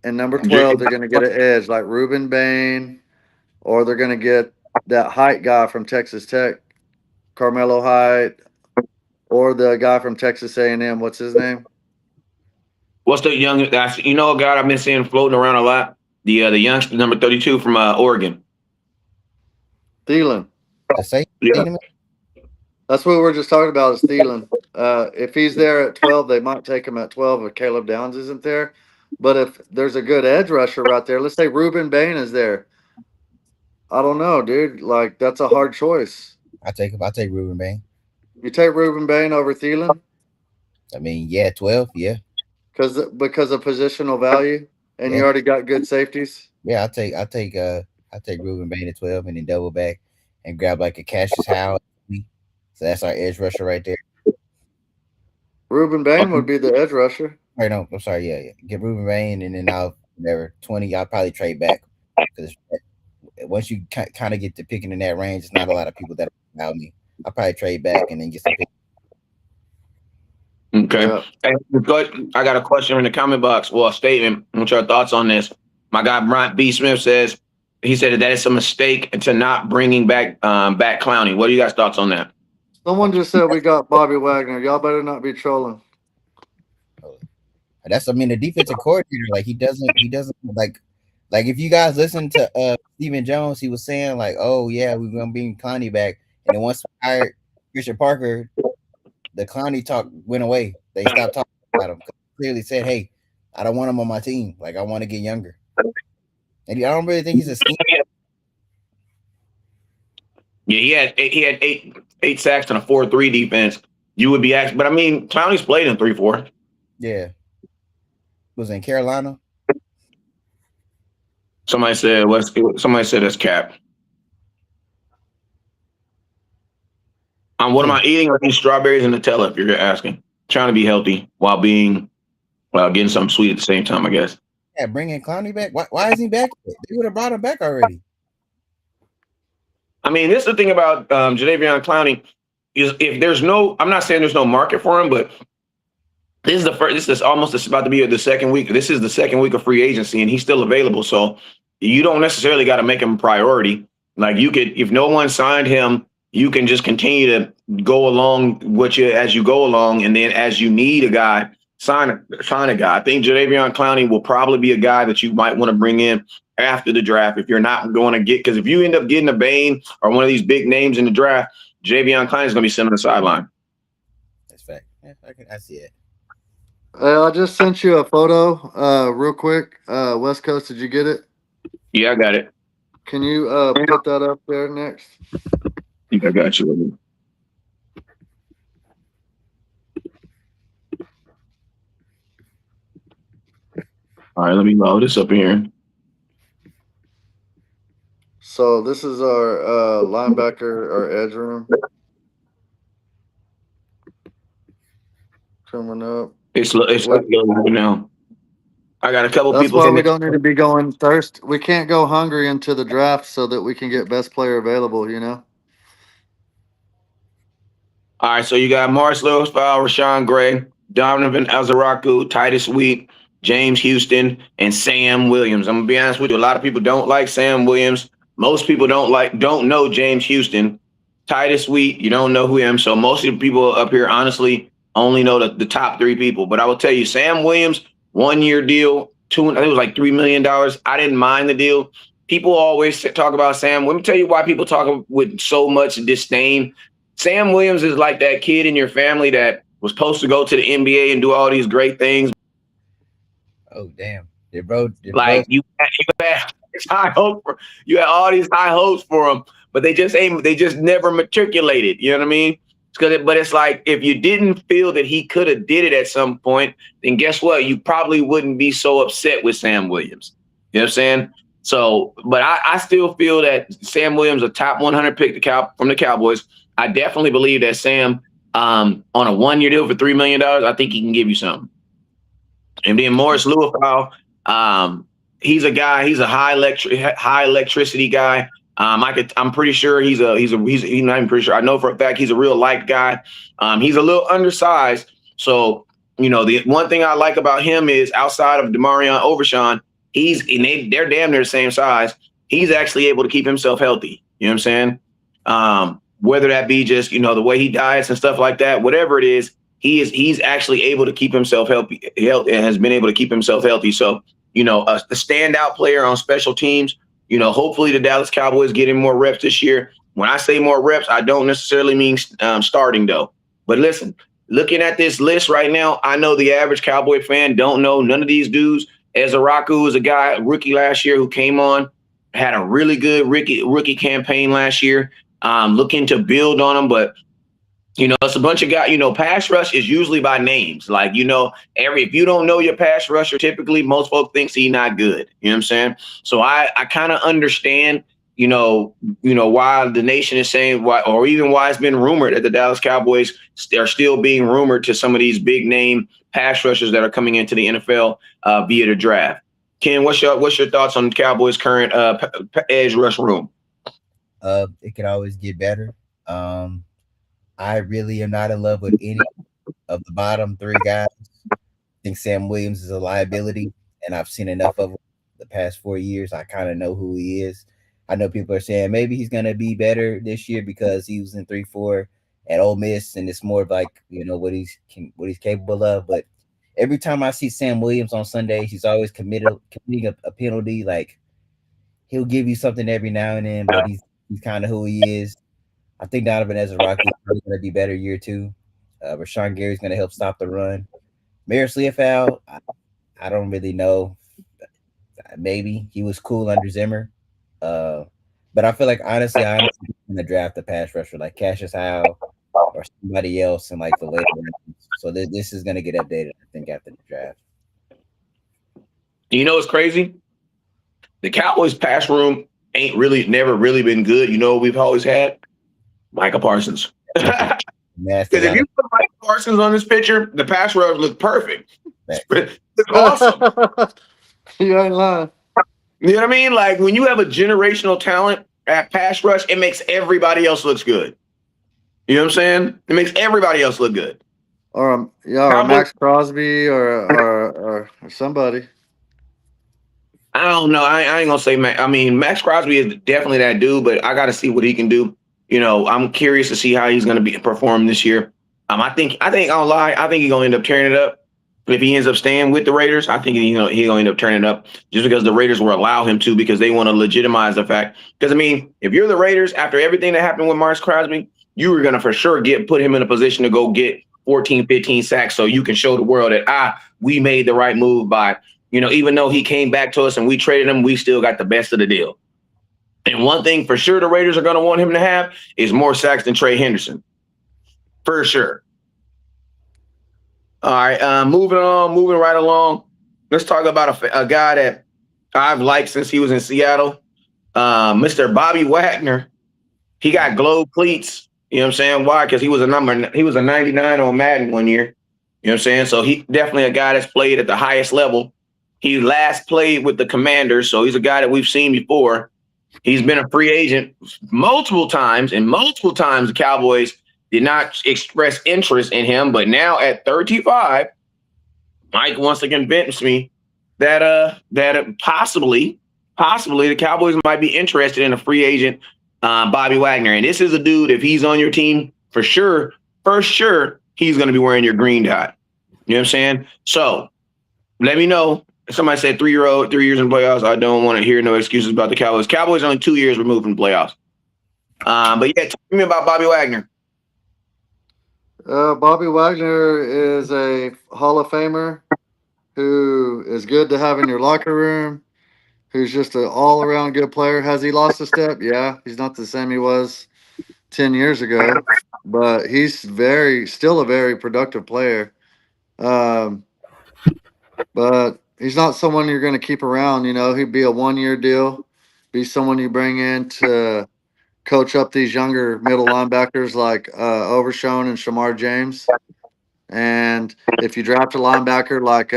And number 12, they're gonna get an edge like Ruben Bain, or they're gonna get that height guy from Texas Tech, Carmelo Height, or the guy from Texas A&M. What's his name? What's the young? That's a guy I've been seeing floating around a lot. The youngster, number 32 from Oregon. Thielen. the safety. Yeah. That's what we were just talking about is Thielen. If he's there at 12, they might take him at 12 if Caleb Downs isn't there. But if there's a good edge rusher right there, let's say Ruben Bain is there. I don't know, dude. Like, that's a hard choice. I take Ruben Bain. You take Ruben Bain over Thielen I mean, yeah, 12, yeah, because of positional value, and you yeah, already got good safeties. yeah. I take Ruben Bain at 12 and then double back and grab like a Cassius Howard. So that's our edge rusher right there. Ruben Bain would be the edge rusher. Right, no, I'm sorry, yeah. Get Ruben Bain and then I'll whatever 20. I'll probably trade back because once you kind of get to picking in that range, it's not a lot of people that allow me. I'll probably trade back and then get some pick. Okay. Yeah. Hey, I got a question in the comment box. Well, a statement. What's your thoughts on this? My guy Bryant B. Smith says he said that it's a mistake to not bringing back Clowney. What are you guys' thoughts on that? Someone just said we got Bobby Wagner. Y'all better not be trolling. That's I mean the defensive coordinator, like he doesn't like if you guys listen to Stephen Jones, he was saying like, oh yeah, we're gonna bring Clowney back, and then once we hired Richard Parker, the Clowney talk went away. They stopped talking about him. Clearly said, hey, I don't want him on my team. Like I want to get younger. And I don't really think he's a scheme. Yeah, he had eight sacks and a 4-3 defense. You would be asking, but I mean, Clowney's played in 3-4. Yeah. Was in Carolina. Somebody said that's cap. What am I eating? I eat strawberries and Nutella. If you're asking, trying to be healthy while getting something sweet at the same time, I guess. Yeah, bringing Clowney back. Why is he back? They would have brought him back already. I mean, this is the thing about Jadeveon Clowney is if there's no, I'm not saying there's no market for him, but this is about to be the second week. This is the second week of free agency, and he's still available. So you don't necessarily got to make him a priority. Like you could, if no one signed him, you can just continue to go along as you go along, and then as you need a guy, sign a guy. I think Jadeveon Clowney will probably be a guy that you might want to bring in after the draft if you're not going to get, because if you end up getting a Bain or one of these big names in the draft, Jadeveon Clowney is going to be sitting on the sideline. That's fact. Yeah, I see it. I just sent you a photo real quick. West Coast, did you get it? Yeah, I got it. Can you put that up there next? I think I got you. All right, let me load this up here. So this is our linebacker, our edge room. Coming up. It's loading now. I got a couple That's people. why we don't need to be going thirst. We can't go hungry into the draft so that we can get best player available, you know? All right, so you got Morris Lewis-Fowl, Rashawn Gray, Donovan Azaraku, Titus Wheat, James Houston, and Sam Williams. I'm going to be honest with you. A lot of people don't like Sam Williams. Most people don't know James Houston. Titus Sweet, you don't know who him. So most of the people up here, honestly, only know the top three people. But I will tell you, Sam Williams, 1 year deal, I think it was like $3 million. I didn't mind the deal. People always talk about Sam. Let me tell you why people talk with so much disdain. Sam Williams is like that kid in your family that was supposed to go to the NBA and do all these great things. Oh damn! They both Like you had high hopes for, you had all these high hopes for him, but they just never matriculated. You know what I mean? But it's like if you didn't feel that he could have did it at some point, then guess what? You probably wouldn't be so upset with Sam Williams. You know what I'm saying? So, but I still feel that Sam Williams, a top 100 pick from the Cowboys. I definitely believe that Sam, on a 1 year deal for $3 million, I think he can give you something. And then Morris Leufau, he's a high electricity guy. I'm pretty sure he's not even pretty sure. I know for a fact he's a real light guy. He's a little undersized. So, the one thing I like about him is outside of Demarion Overshawn, they're damn near the same size. He's actually able to keep himself healthy. You know what I'm saying? Whether that be just, the way he diets and stuff like that, whatever it is, he's actually able to keep himself healthy and has been able to keep himself healthy. So, a standout player on special teams. Hopefully the Dallas Cowboys getting more reps this year. When I say more reps, I don't necessarily mean starting though. But listen, looking at this list right now, I know the average Cowboy fan don't know none of these dudes. Ezraku was a rookie last year who came on, had a really good rookie campaign last year. Looking to build on him, but it's a bunch of guys. Pass rush is usually by names. Like, if you don't know your pass rusher, typically most folks think he's not good. You know what I'm saying? So I kind of understand, why the nation is saying why, or even why it's been rumored that the Dallas Cowboys are still being rumored to some of these big name pass rushers that are coming into the NFL via the draft. Ken, what's your thoughts on the Cowboys' current edge rush room? It could always get better. I really am not in love with any of the bottom three guys. I think Sam Williams is a liability, and I've seen enough of him the past 4 years. I kind of know who he is. I know people are saying maybe he's going to be better this year because he was in 3-4 at Ole Miss, and it's more of like, what he's capable of. But every time I see Sam Williams on Sundays, he's always committing a penalty. Like, he'll give you something every now and then, but he's kind of who he is. I think Donovan Ezraku is probably going to be better year two. Rashawn Gary's going to help stop the run. Morris Leufau, I don't really know. Maybe he was cool under Zimmer. But I feel like, honestly, I'm going to draft a pass rusher like Cassius Howe or somebody else in like the later rounds. So this is going to get updated, I think, after the draft. What's crazy? The Cowboys pass room never really been good. We've always had Micah Parsons. Because if you put Micah Parsons on this picture, the pass rush looks perfect. It's awesome. You ain't lying. You know what I mean? Like when you have a generational talent at pass rush, it makes everybody else looks good. You know what I'm saying? It makes everybody else look good. Or Max Crosby or somebody. I don't know. I ain't gonna say Max. I mean, Max Crosby is definitely that dude, but I got to see what he can do. I'm curious to see how he's gonna perform this year. I think I'll lie. I think he's gonna end up tearing it up. If he ends up staying with the Raiders, I think he's gonna end up turning it up just because the Raiders will allow him to, because they want to legitimize the fact. Because if you're the Raiders, after everything that happened with Max Crosby, you were gonna for sure put him in a position to go get 14, 15 sacks, so you can show the world that we made the right move by. Even though he came back to us and we traded him, we still got the best of the deal. And one thing for sure the Raiders are going to want him to have is more sacks than Trey Henderson. For sure. All right, moving right along. Let's talk about a guy that I've liked since he was in Seattle, Mr. Bobby Wagner. He got globe cleats. You know what I'm saying? Why? Because he was a 99 on Madden 1 year. You know what I'm saying? So he definitely a guy that's played at the highest level. He last played with the Commanders, so he's a guy that we've seen before. He's been a free agent multiple times, and multiple times the Cowboys did not express interest in him. But now at 35, Mike wants to convince me that possibly possibly the Cowboys might be interested in a free agent, Bobby Wagner. And this is a dude, if he's on your team, for sure, he's going to be wearing your green dot. You know what I'm saying? So let me know. Somebody said 3 years in playoffs. I don't want to hear no excuses about the Cowboys. Cowboys are only 2 years removed from the playoffs. But yeah, talk to me about Bobby Wagner. Bobby Wagner is a Hall of Famer who is good to have in your locker room, who's just an all-around good player. Has he lost a step? Yeah, he's not the same he was 10 years ago, but he's still a very productive player. But he's not someone you're going to keep around. He'd be a 1-year deal, be someone you bring in to coach up these younger middle linebackers like Overshone and Shamar James. And if you draft a linebacker like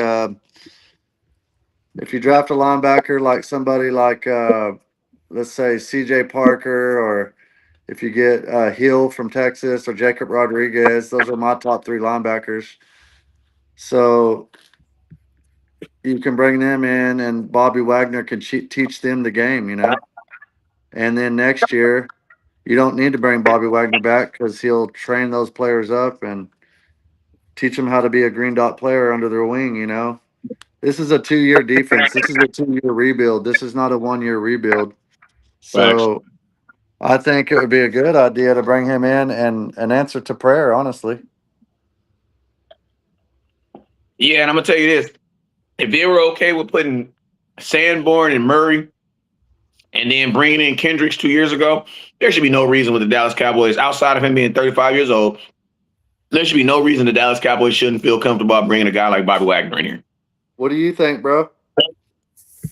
somebody like let's say CJ Parker, or if you get Hill from Texas or Jacob Rodriguez, those are my top 3 linebackers. So you can bring them in, and Bobby Wagner can teach them the game, And then next year, you don't need to bring Bobby Wagner back because he'll train those players up and teach them how to be a green dot player under their wing, This is a 2-year defense. This is a 2-year rebuild. This is not a 1-year rebuild. Facts. So I think it would be a good idea to bring him in and an answer to prayer, honestly. Yeah, and I'm going to tell you this. If they were okay with putting Sanborn and Murray and then bringing in Kendricks 2 years ago, there should be no reason with the Dallas Cowboys, outside of him being 35 years old, there should be no reason the Dallas Cowboys shouldn't feel comfortable about bringing a guy like Bobby Wagner in here. What do you think, bro?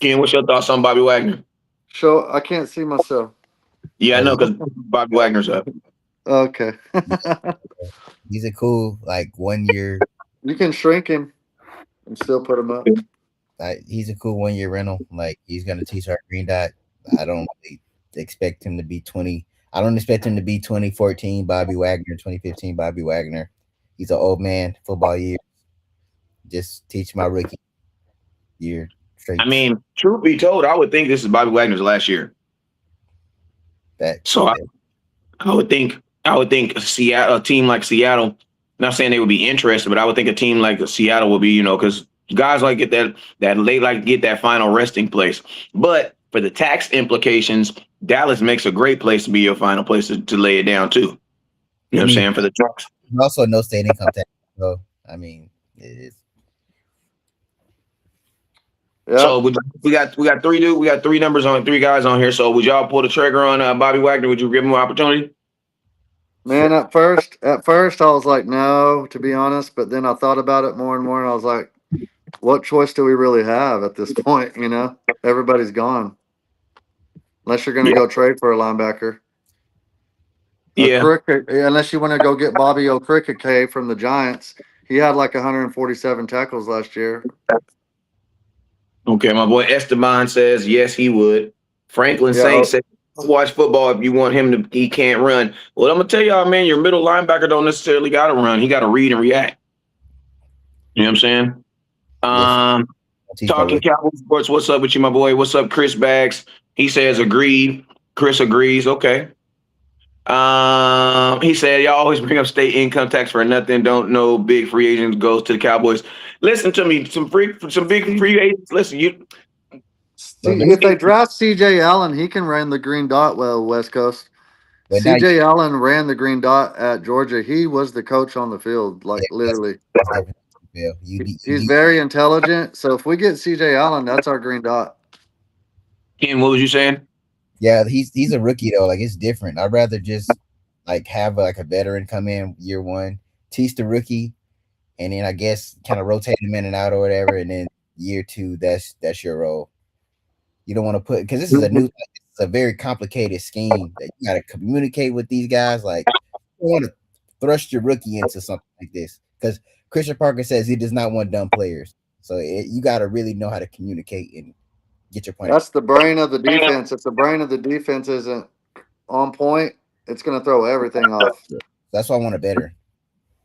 Ken, what's your thoughts on Bobby Wagner? I can't see myself. Yeah, I know, because Bobby Wagner's up. Okay. He's a cool, 1 year. You can shrink him and still put him up. He's a cool 1 year rental. He's going to teach our green dot. I don't really expect him to be 20. I don't expect him to be 2014 Bobby Wagner, 2015 Bobby Wagner. He's an old man, football year. Just teach my rookie year straight. I mean, truth be told, I would think this is Bobby Wagner's last year. I would think Seattle, a team like Seattle, not saying they would be interested, but I would think a team like Seattle would be, because guys like get that they like to get that final resting place. But for the tax implications, Dallas makes a great place to be your final place to lay it down too. You know what I'm saying? For the tax. Also, no state income tax. So I mean, it is. Yep. So we got 3 numbers on 3 guys on here. So would y'all pull the trigger on Bobby Wagner? Would you give him an opportunity? Man, at first I was like, no, to be honest. But then I thought about it more and more, and I was like, what choice do we really have at this point? Everybody's gone. Unless you're going to go trade for a linebacker. Yeah. Unless you want to go get Bobby Okrikike from the Giants. He had 147 tackles last year. Okay, my boy Esteban says yes, he would. Franklin Saint said, watch football if you want him to. He can't run. Well, I'm gonna tell y'all, man, your middle linebacker don't necessarily got to run. He got to read and react. You know what I'm saying? Talking Cowboys Sports. What's up with you, my boy? What's up, Chris Baggs? He says agreed. Chris agrees. Okay. He said y'all always bring up state income tax for nothing. Don't know big free agents goes to the Cowboys. Listen to me, some big free agents. Listen, if they draft CJ Allen, he can run the green dot well, West Coast. CJ Allen ran the green dot at Georgia. He was the coach on the field, literally. He's very intelligent. So if we get CJ Allen, that's our green dot. Ken, what was you saying? Yeah, he's a rookie though. It's different. I'd rather just have a veteran come in year 1, teach the rookie, and then I guess kind of rotate him in and out or whatever. And then year 2, that's your role. You don't want to put, because this is it's a very complicated scheme that you got to communicate with these guys. You don't want to thrust your rookie into something like this, because Christian Parker says he does not want dumb players. So you got to really know how to communicate and get your point. That's the brain of the defense. If the brain of the defense isn't on point, it's going to throw everything off. That's why I want a better.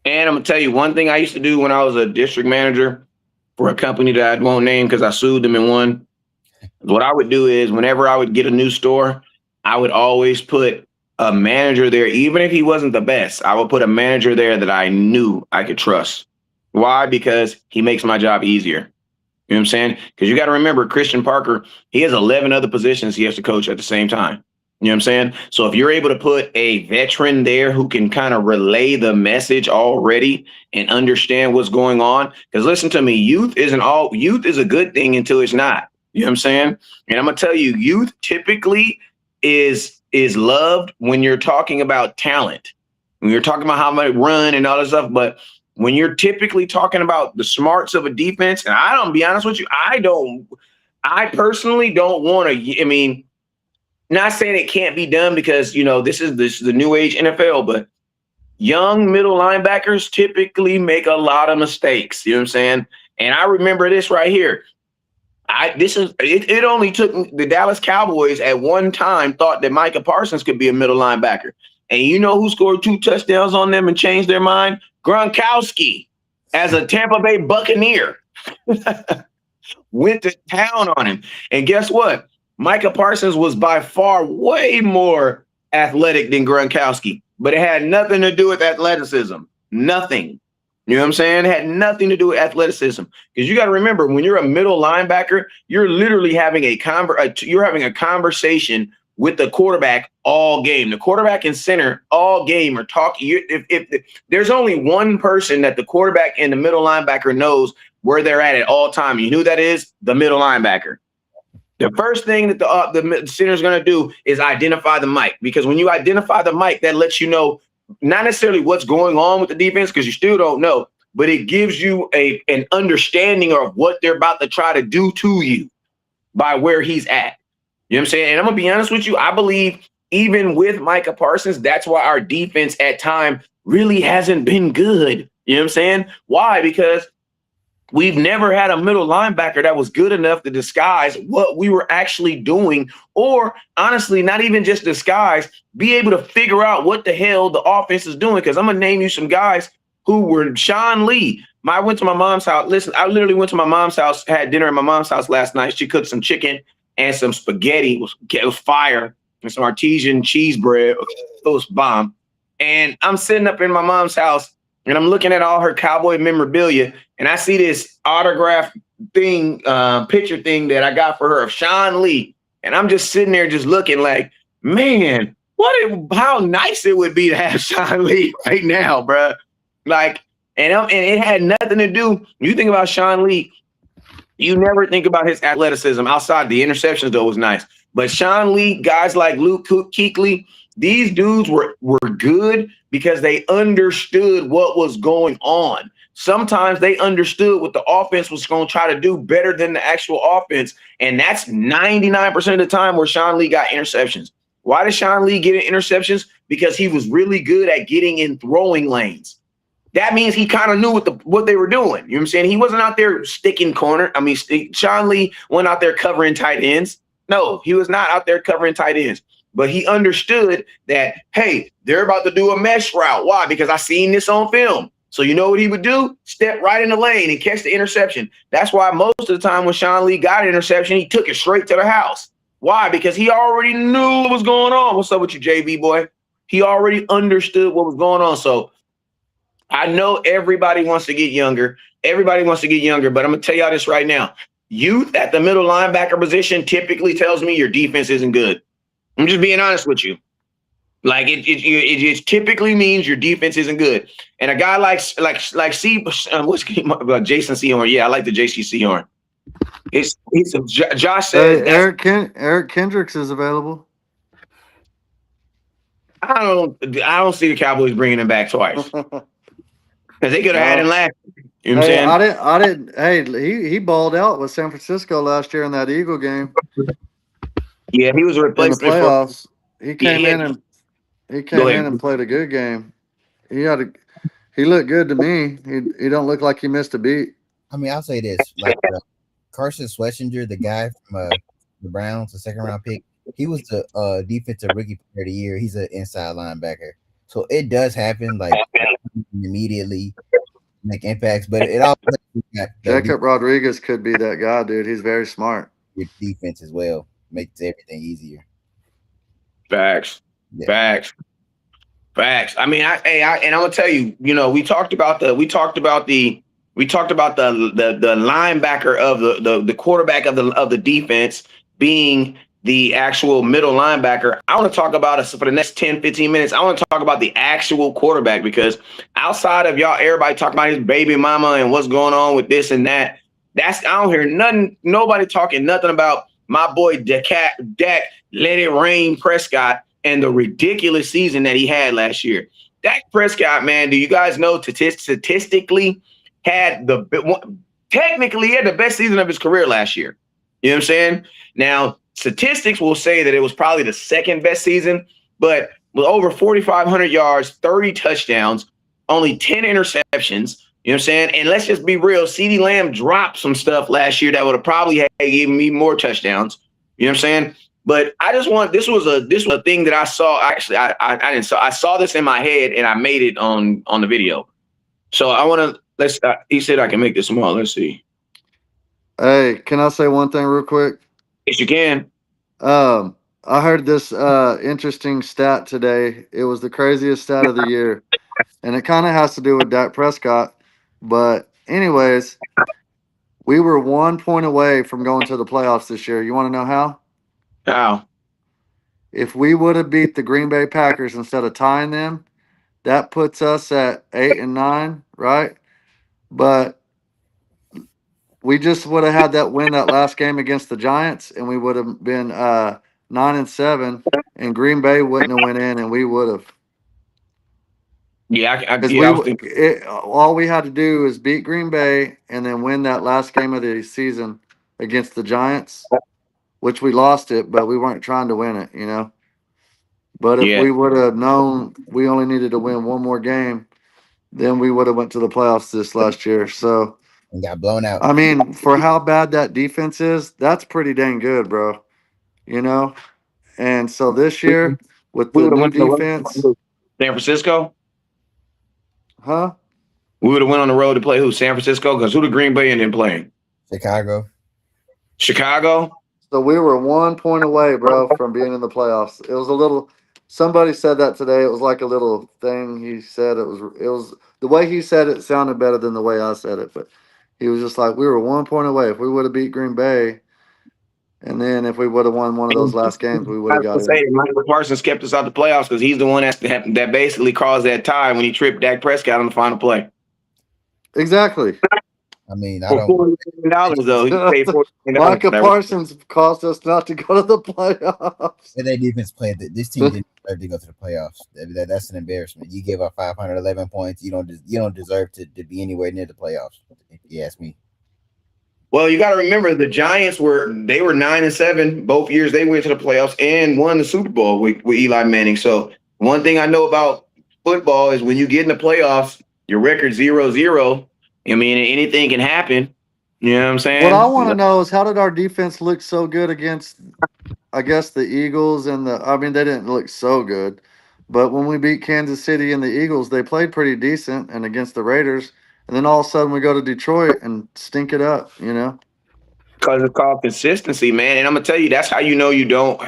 And I'm going to tell you one thing I used to do when I was a district manager for a company that I won't name because I sued them and won. What I would do is whenever I would get a new store, I would always put a manager there, even if he wasn't the best. I would put a manager there that I knew I could trust. Why? Because he makes my job easier. You know what I'm saying? Because you got to remember, Christian Parker, he has 11 other positions he has to coach at the same time. You know what I'm saying? So if you're able to put a veteran there who can kind of relay the message already and understand what's going on, because listen to me, youth is a good thing until it's not. You know what I'm saying? And I'm gonna tell you, youth typically is loved when you're talking about talent, when you're talking about how much run and all this stuff. But when you're typically talking about the smarts of a defense, and I don't be honest with you, I personally don't want to. I mean, not saying it can't be done because this is the new age NFL, but young middle linebackers typically make a lot of mistakes. You know what I'm saying? And I remember this right here. It only took the Dallas Cowboys at one time thought that Micah Parsons could be a middle linebacker. And you know who scored 2 touchdowns on them and changed their mind? Gronkowski, as a Tampa Bay Buccaneer, went to town on him. And guess what? Micah Parsons was by far way more athletic than Gronkowski, but it had nothing to do with athleticism. Nothing. You know what I'm saying? It had nothing to do with athleticism. Because you got to remember, when you're a middle linebacker, you're literally having a conversation with the quarterback all game. The quarterback and center all game are talking. If there's only one person that the quarterback and the middle linebacker knows where they're at all time, you know who that is? The middle linebacker. The first thing that the center is going to do is identify the mic, because when you identify the mic, that lets you know not necessarily what's going on with the defense, because you still don't know, but it gives you an understanding of what they're about to try to do to you by where he's at. You know what I'm saying? And I'm going to be honest with you. I believe even with Micah Parsons, that's why our defense at time really hasn't been good. You know what I'm saying? Why? Because we've never had a middle linebacker that was good enough to disguise what we were actually doing, or honestly, not even just disguise, be able to figure out what the hell the offense is doing. Because I'm going to name you some guys who were Sean Lee. I went to my mom's house. Listen, I literally went to my mom's house, had dinner at my mom's house last night. She cooked some chicken and some spaghetti. It was fire, and some artesian cheese bread. It was bomb. And I'm sitting up in my mom's house, and I'm looking at all her Cowboy memorabilia, and I see this autograph thing, picture thing that I got for her of Sean Lee. And I'm just sitting there just looking like, man, how nice it would be to have Sean Lee right now, bro. Like, and it had nothing to do. You think about Sean Lee, you never think about his athleticism outside the interceptions, though, was nice. But Sean Lee, guys like Luke Kuechly, these dudes were good because they understood what was going on. Sometimes they understood what the offense was going to try to do better than the actual offense. And that's 99% of the time where Sean Lee got interceptions. Why did Sean Lee get interceptions? Because he was really good at getting in throwing lanes. That means he kind of knew what they were doing. You know what I'm saying? He wasn't out there sticking corner. I mean, Sean Lee went out there covering tight ends. No, he was not out there covering tight ends. But he understood that, hey, they're about to do a mesh route. Why? Because I seen this on film. So you know what he would do? Step right in the lane and catch the interception. That's why most of the time when Sean Lee got an interception, he took it straight to the house. Why? Because he already knew what was going on. What's up with you, JB boy? He already understood what was going on. So I know everybody wants to get younger. Everybody wants to get younger, but I'm going to tell y'all this right now. Youth at the middle linebacker position typically tells me your defense isn't good. I'm just being honest with you. Like it typically means your defense isn't good. And a guy like Jason Sehorn. Yeah, I like the JC Sehorn. It's Josh said Eric Kendricks is available. I don't see the Cowboys bringing him back twice. Because they could have had him last year. You know what I'm saying? I didn't. Hey, he balled out with San Francisco last year in that Eagle game. Yeah, he was a replacement in the playoffs. He came in and played a good game. He looked good to me. He don't look like he missed a beat. I mean, I'll say this: like Carson Schlesinger, the guy from the Browns, the second round pick, he was the defensive rookie player of the year. He's an inside linebacker, so it does happen like immediately make impacts. But it all Jacob Rodriguez could be that guy, dude. He's very smart. your defense as well. Makes everything easier. Facts. Yeah. Facts. I mean, and I'm gonna tell you, we talked about the linebacker of the quarterback of the defense being the actual middle linebacker. I want to talk about us for the next 10, 15 minutes. I want to talk about the actual quarterback, because outside of y'all, everybody talking about his baby mama and what's going on with this and that. I don't hear nobody talking nothing about my boy Dak Let It Rain Prescott and the ridiculous season that he had last year. Dak Prescott, man, do you guys know statistically technically he had the best season of his career last year. You know what I'm saying? Now, statistics will say that it was probably the second best season, but with over 4,500 yards, 30 touchdowns, only 10 interceptions. You know what I'm saying? And let's just be real. CeeDee Lamb dropped some stuff last year that would have probably given me more touchdowns. You know what I'm saying? But this was a thing that I saw. Actually, I saw this in my head and I made it on the video. So I want to, he said I can make this small. Let's see. Hey, can I say one thing real quick? Yes, you can. I heard this interesting stat today. It was the craziest stat of the year, and it kind of has to do with Dak Prescott. But anyways, we were 1 point away from going to the playoffs this year. You want to know how? How? If we would have beat the Green Bay Packers instead of tying them, that puts us at 8-9, right? But we just would have had that win that last game against the Giants, and we would have been 9-7, and Green Bay wouldn't have went in, and we would have. Yeah, All we had to do is beat Green Bay and then win that last game of the season against the Giants, which we lost it, but we weren't trying to win it. But if we would have known we only needed to win one more game, then we would have went to the playoffs this last year. So And got blown out. I mean, for how bad that defense is, that's pretty dang good, bro. And so this year with the new defense, San Francisco. huh? We would have went on the road to play who? San Francisco? Because who the Green Bay ended up playing? Chicago. So we were 1 point away, bro, from being in the playoffs. It was a little. Somebody said that today. It was like a little thing. He said it was the way he said it sounded better than the way I said it, but he was just like, we were 1 point away. If we would have beat Green Bay, and then if we would have won one of those last games, we would have got it. Michael Parsons kept us out the playoffs because he's the one that basically caused that tie when he tripped Dak Prescott on the final play. Exactly. I mean, I For don't. $40 million, though. He paid $40 million. Michael Parsons caused us not to go to the playoffs. And their defense played. This team didn't deserve to go to the playoffs. That's an embarrassment. You gave up 511 points. You don't deserve to be anywhere near the playoffs. If you ask me. Well, you got to remember the Giants were 9-7 both years. They went to the playoffs and won the Super Bowl with Eli Manning. So one thing I know about football is when you get in the playoffs, your record 0-0. I mean, anything can happen. You know what I'm saying? What I want to know is how did our defense look so good against, I guess, the Eagles and I mean, they didn't look so good. But when we beat Kansas City and the Eagles, they played pretty decent, and against the Raiders. And then all of a sudden we go to Detroit and stink it up, Because it's called consistency, man. And I'm going to tell you, that's how you know you don't,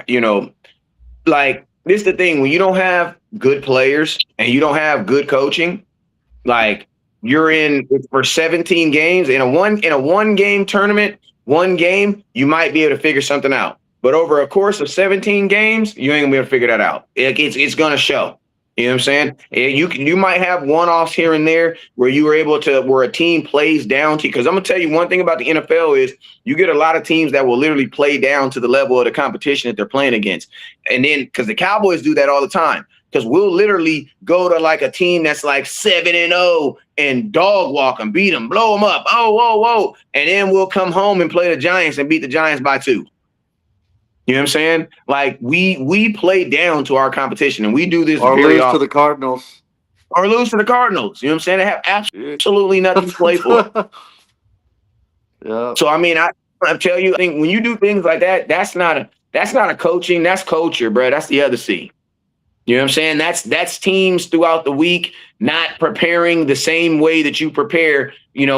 like, this is the thing. When you don't have good players and you don't have good coaching, like, you're in for 17 games in a one game tournament, one game, you might be able to figure something out. But over a course of 17 games, you ain't gonna be able to figure that out. It's gonna show. You know what I'm saying? You might have one-offs here and there where you were able to, where a team plays down to you. Because I'm gonna tell you one thing about the NFL is you get a lot of teams that will literally play down to the level of the competition that they're playing against. And then because the Cowboys do that all the time. Because we'll literally go to like a team that's like 7-0 and dog walk them, beat them, blow them up. Oh, whoa, whoa. And then we'll come home and play the Giants and beat the Giants by 2. You know what I'm saying? Like we play down to our competition, and we do this or very lose often. to the Cardinals. Or lose to the Cardinals. You know what I'm saying? They have absolutely nothing to play for. Yeah. So I mean, I tell you, I think when you do things like that, that's not a coaching, that's culture, bro. That's the other C. You know what I'm saying? That's teams throughout the week not preparing the same way that you prepare,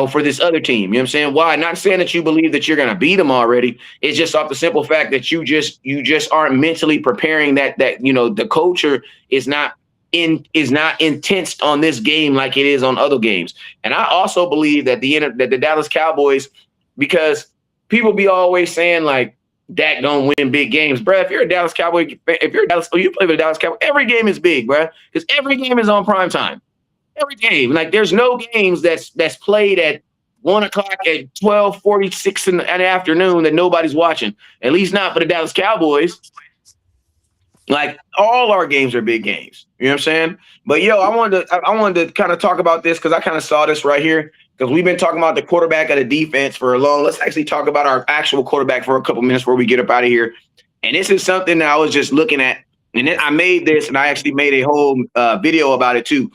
for this other team? You know what I'm saying? Why? Not saying that you believe that you're going to beat them already. It's just off the simple fact that you just aren't mentally preparing that the culture is not intense on this game like it is on other games. And I also believe that the Dallas Cowboys, because people be always saying like Dak don't win big games, bro. If you're a Dallas Cowboy, if you're a Dallas, or you play for the Dallas Cowboys, every game is big, bro, because every game is on prime time. Every game, like there's no games that's played at 1 o'clock at 12:46 in the afternoon that nobody's watching. At least not for the Dallas Cowboys. Like all our games are big games. You know what I'm saying? But yo, I wanted to kind of talk about this because I kind of saw this right here because we've been talking about the quarterback of the defense for a long. Let's actually talk about our actual quarterback for a couple minutes before we get up out of here. And this is something that I was just looking at, and then I made this, and I actually made a whole video about it too.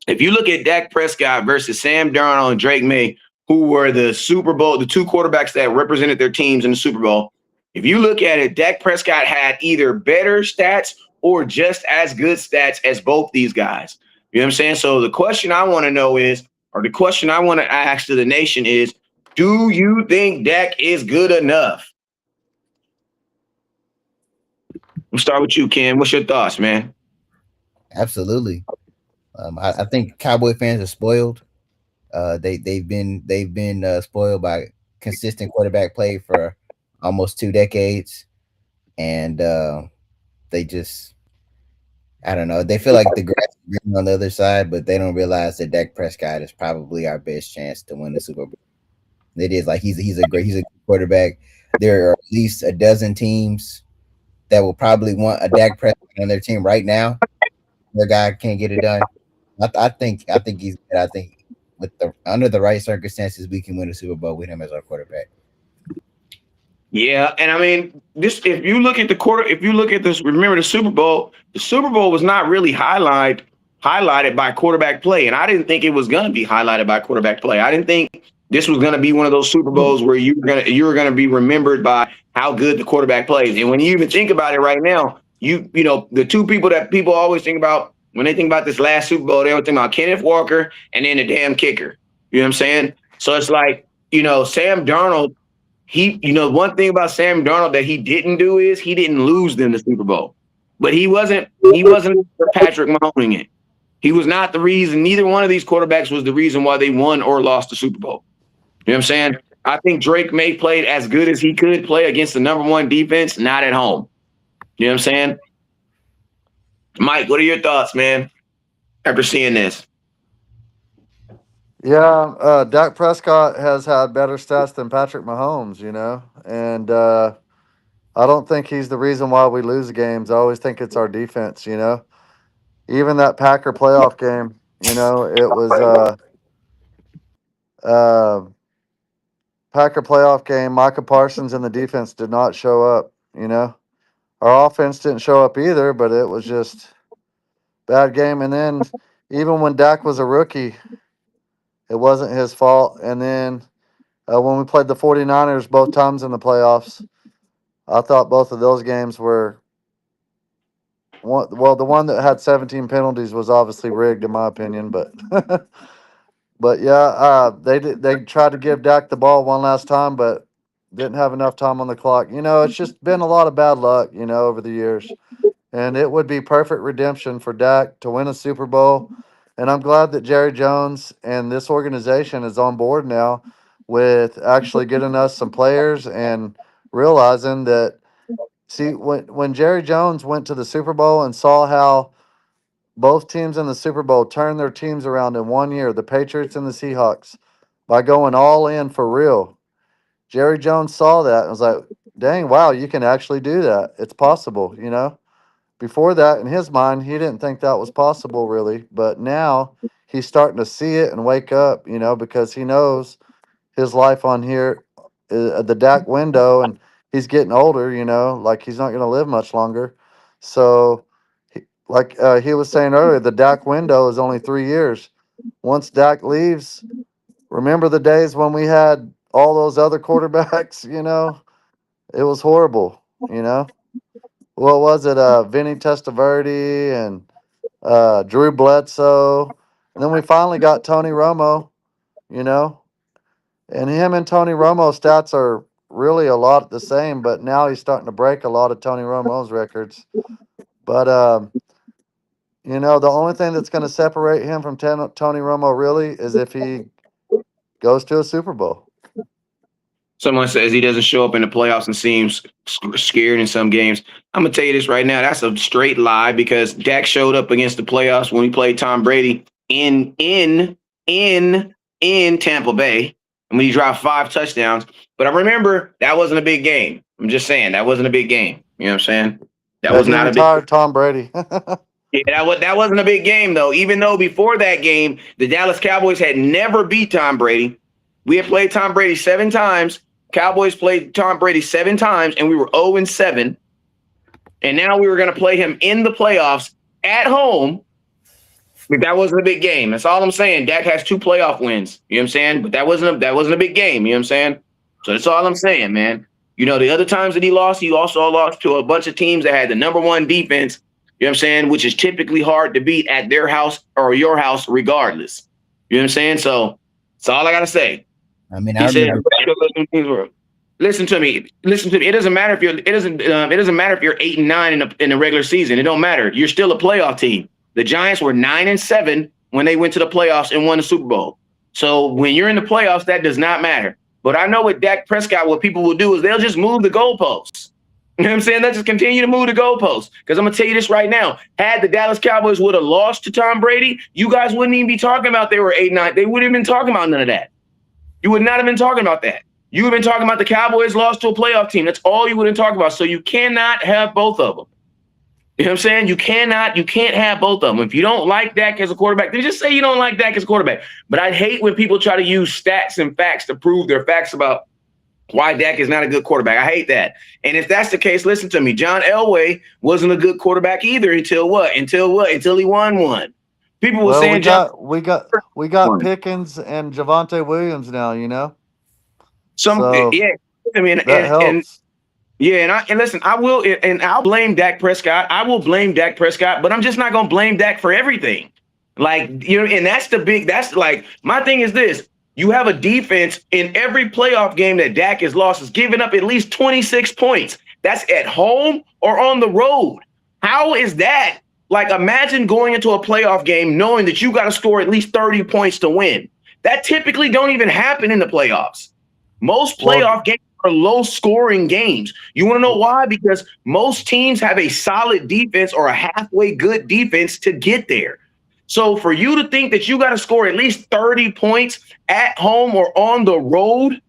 If you look at Dak Prescott versus Sam Darnold and Drake May, who were the Super Bowl, the two quarterbacks that represented their teams in the Super Bowl, if you look at it, Dak Prescott had either better stats or just as good stats as both these guys. You know what I'm saying? So the question I want to know is, or the question I want to ask to the nation is, do you think Dak is good enough? We'll start with you, Ken. What's your thoughts, man? Absolutely. I think Cowboy fans are spoiled. They've been spoiled by consistent quarterback play for almost 2 decades, and they just, I don't know. They feel like the grass is green on the other side, but they don't realize that Dak Prescott is probably our best chance to win the Super Bowl. It is like he's a good quarterback. There are at least a dozen teams that will probably want a Dak Prescott on their team right now. The guy can't get it done. I think he's good. I think with the under the right circumstances, we can win a Super Bowl with him as our quarterback. Yeah, and I mean, this if you look at the quarter, if you look at this, remember the Super Bowl was not really highlighted by quarterback play, and I didn't think it was going to be highlighted by quarterback play. I didn't think this was going to be one of those Super Bowls where you were going to be remembered by how good the quarterback plays. And when you even think about it right now, you know the two people that people always think about when they think about this last Super Bowl, they always think about Kenneth Walker and then the damn kicker. You know what I'm saying? So it's like Sam Darnold. One thing about Sam Darnold that he didn't do is he didn't lose them the Super Bowl, but he wasn't Patrick Mahomes it. He was not the reason. Neither one of these quarterbacks was the reason why they won or lost the Super Bowl. You know what I'm saying? I think Drake May played as good as he could play against the number one defense, not at home. You know what I'm saying? Mike, what are your thoughts, man, after seeing this? Yeah, Dak Prescott has had better stats than Patrick Mahomes, and I don't think he's the reason why we lose games. I always think it's our defense. Even that Packer playoff game, it was uh, Packer playoff game. Micah Parsons and the defense did not show up. Our offense didn't show up either, but it was just bad game. And then even when Dak was a rookie, it wasn't his fault. And then when we played the 49ers both times in the playoffs, I thought both of those games were well, the one that had 17 penalties was obviously rigged in my opinion, but but yeah, they tried to give Dak the ball one last time, but didn't have enough time on the clock. It's just been a lot of bad luck, over the years. And it would be perfect redemption for Dak to win a Super Bowl. And I'm glad that Jerry Jones and this organization is on board now with actually getting us some players and realizing that. See, when Jerry Jones went to the Super Bowl and saw how both teams in the Super Bowl turned their teams around in 1 year, the Patriots and the Seahawks, by going all in for real, Jerry Jones saw that and was like, dang, wow, you can actually do that. It's possible. Before that, in his mind, he didn't think that was possible, really. But now he's starting to see it and wake up, because he knows his life on here, the Dak window, and he's getting older, like he's not going to live much longer. So, like he was saying earlier, the Dak window is only 3 years. Once Dak leaves, remember the days when we had all those other quarterbacks, it was horrible. What was it? Vinny Testaverde and Drew Bledsoe, and then we finally got Tony Romo. You know, and him and Tony Romo stats are really a lot the same, but now he's starting to break a lot of Tony Romo's records. But the only thing that's going to separate him from Tony Romo really is if he goes to a Super Bowl. Someone says he doesn't show up in the playoffs and seems scared in some games. I'm gonna tell you this right now. That's a straight lie because Dak showed up against the playoffs when he played Tom Brady in Tampa Bay, and when he dropped 5 touchdowns. But I remember that wasn't a big game. I'm just saying that wasn't a big game. You know what I'm saying? That was not a big. Tom Brady. Yeah, that wasn't a big game though. Even though before that game, the Dallas Cowboys had never beat Tom Brady. We had played Tom Brady 7 times. Cowboys played Tom Brady 7 times, and we were 0-7. And now we were going to play him in the playoffs at home. But that wasn't a big game. That's all I'm saying. Dak has 2 playoff wins. You know what I'm saying? But that wasn't a big game. You know what I'm saying? So that's all I'm saying, man. You know, the other times that he also lost to a bunch of teams that had the number 1 defense. You know what I'm saying? Which is typically hard to beat at their house or your house, regardless. You know what I'm saying? So that's all I got to say. I mean, listen to me. It doesn't matter if you're 8-9 in the regular season. It don't matter. You're still a playoff team. The Giants were 9-7 when they went to the playoffs and won the Super Bowl. So when you're in the playoffs, that does not matter. But I know with Dak Prescott, what people will do is they'll just move the goalposts. You know what I'm saying? They'll just continue to move the goalposts. Because I'm going to tell you this right now. Had the Dallas Cowboys would have lost to Tom Brady, you guys wouldn't even be talking about they were 8-9. They wouldn't have been talking about none of that. You would not have been talking about that. You would have been talking about the Cowboys lost to a playoff team. That's all you would have talked about. So you cannot have both of them. You know what I'm saying? You can't have both of them. If you don't like Dak as a quarterback, then just say you don't like Dak as a quarterback. But I hate when people try to use stats and facts to prove their facts about why Dak is not a good quarterback. I hate that. And if that's the case, listen to me. John Elway wasn't a good quarterback either until what? Until he won one. People were saying we got Pickens and Javonte Williams now, you know. Yeah. I mean, that helps. And listen, I'll blame Dak Prescott. I will blame Dak Prescott, but I'm just not gonna blame Dak for everything. Like, you know, and that's like my thing is this. You have a defense in every playoff game that Dak has lost is giving up at least 26 points. That's at home or on the road. How is that? Like, imagine going into a playoff game knowing that you got to score at least 30 points to win. That typically don't even happen in the playoffs. Most playoff games are low-scoring games. You want to know why? Because most teams have a solid defense or a halfway good defense to get there. So for you to think that you got to score at least 30 points at home or on the road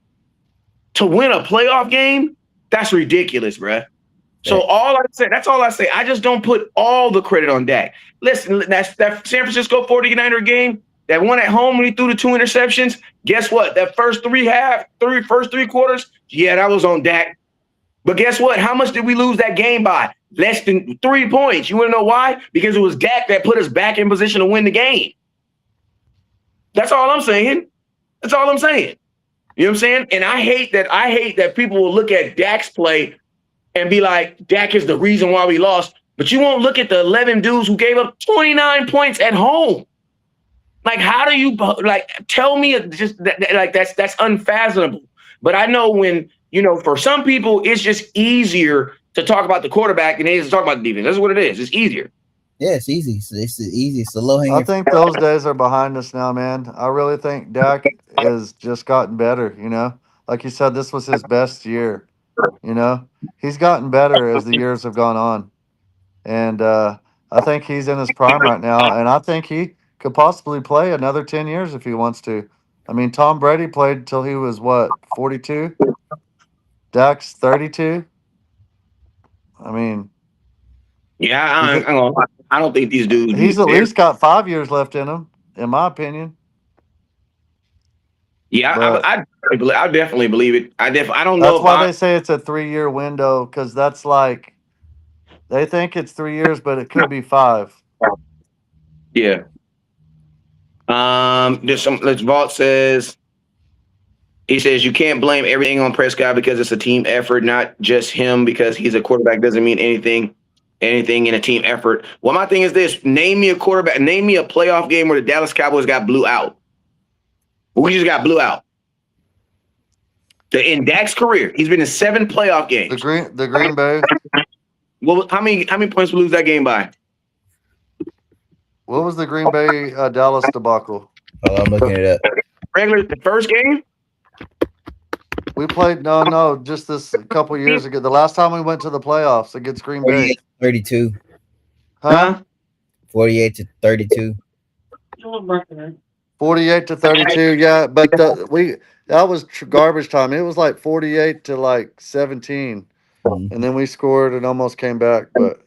to win a playoff game, that's ridiculous, bruh. So that's all I say. I just don't put all the credit on Dak. Listen, that San Francisco 49er game, that one at home when he threw the 2 interceptions, guess what? That first three quarters, yeah, that was on Dak. But guess what? How much did we lose that game by? Less than 3 points. You want to know why? Because it was Dak that put us back in position to win the game. That's all I'm saying. You know what I'm saying? And I hate that people will look at Dak's play and be like, Dak is the reason why we lost. But you won't look at the 11 dudes who gave up 29 points at home. Like, how do you, like, tell me just like that's unfathomable. But I know when, you know, for some people, it's just easier to talk about the quarterback than it is to talk about the defense. That's what it is. It's easier. Yeah, it's easy. It's easy. It's the low hanging. I think those days are behind us now, man. I really think Dak has just gotten better, you know. Like you said, this was his best year, you know. He's gotten better as the years have gone on. And I think he's in his prime right now. And I think he could possibly play another 10 years if he wants to. I mean, Tom Brady played until he was, 42? Dak's 32? I mean. Yeah, I don't think these dudes. He's at least got 5 years left in him, in my opinion. Yeah, I definitely believe it. I don't know. That's why they say it's a 3-year window, because that's like they think it's 3 years, but it could be 5. Yeah. Vault says you can't blame everything on Prescott because it's a team effort, not just him because he's a quarterback doesn't mean anything. anything in a team effort. Well, my thing is this: name me a quarterback, name me a playoff game where the Dallas Cowboys got blew out. We just got blew out. In Dak's career, he's been in 7 playoff games. The Green Bay. Well, how many points we lose that game by? What was the Green Bay Dallas debacle? Oh, I'm looking it up. The first game? We played just this couple years ago. The last time we went to the playoffs against Green Bay. 32. Huh? 48 to 32. 48 to 32. Yeah, but that was garbage time. It was like 48 to like 17. And then we scored and almost came back, but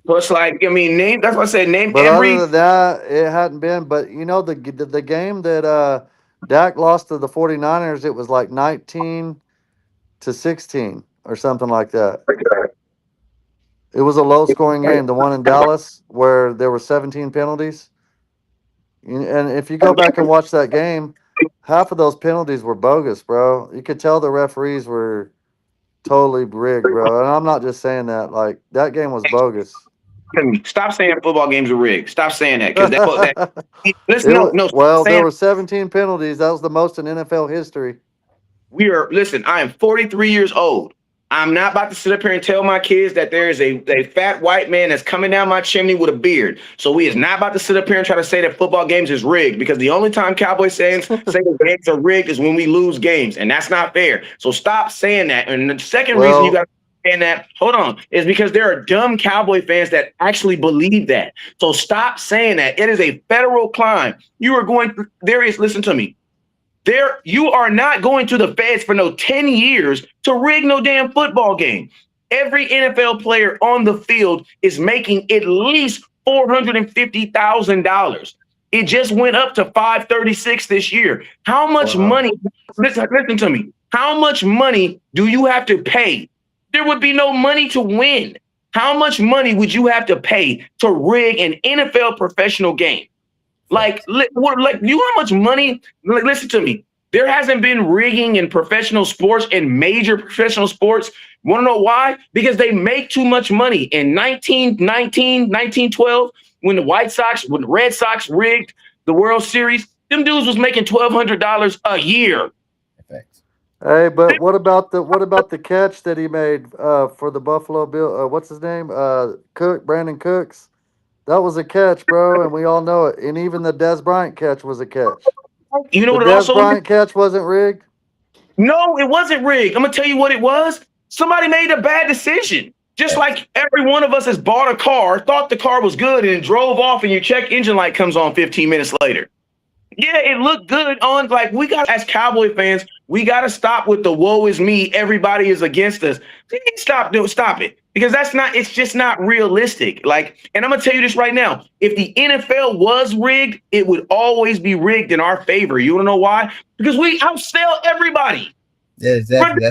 So it's like, I mean, that's what I said, name but every. other than that, it hadn't been. But you know, the game that Dak lost to the 49ers, it was like 19 to 16 or something like that. It was a low scoring game. The one in Dallas where there were 17 penalties. And if you go back and watch that game, half of those penalties were bogus, bro. You could tell the referees were totally rigged, bro. And I'm not just saying that. Like, that game was bogus. Stop saying football games are rigged. Stop saying that. Because there were 17 penalties. That was the most in NFL history. Listen, I am 43 years old. I'm not about to sit up here and tell my kids that there is a fat white man that's coming down my chimney with a beard. So we is not about to sit up here and try to say that football games is rigged, because the only time Cowboys fans say the games are rigged is when we lose games, and that's not fair. So stop saying that. And the second reason you got to understand that, hold on, is because there are dumb Cowboy fans that actually believe that. So stop saying that. It is a federal crime. Listen to me. You are not going to the feds for no 10 years to rig no damn football game. Every NFL player on the field is making at least $450,000. It just went up to $536 this year. How much money? Listen to me. How much money do you have to pay? There would be no money to win. How much money would you have to pay to rig an NFL professional game? Like, you know how much money? Listen to me. There hasn't been rigging in professional sports, in major professional sports. You want to know why? Because they make too much money. In 1919, 1912, when the Red Sox rigged the World Series, them dudes was making $1,200 a year. Hey, but what about the catch that he made for the Buffalo Bill? What's his name? Brandon Cooks. That was a catch, bro, and we all know it. And even the Des Bryant catch was a catch. You know what? The Des Bryant catch wasn't rigged? No, it wasn't rigged. I'm gonna tell you what it was. Somebody made a bad decision. Just like every one of us has bought a car, thought the car was good, and drove off, and your check engine light comes on 15 minutes later. Yeah, it looked good on. Like, we got, as Cowboy fans, we got to stop with the woe is me, everybody is against us. Stop it. Because it's just not realistic. Like, and I'm going to tell you this right now. If the NFL was rigged, it would always be rigged in our favor. You want to know why? Because we outsell everybody. Yeah, exactly.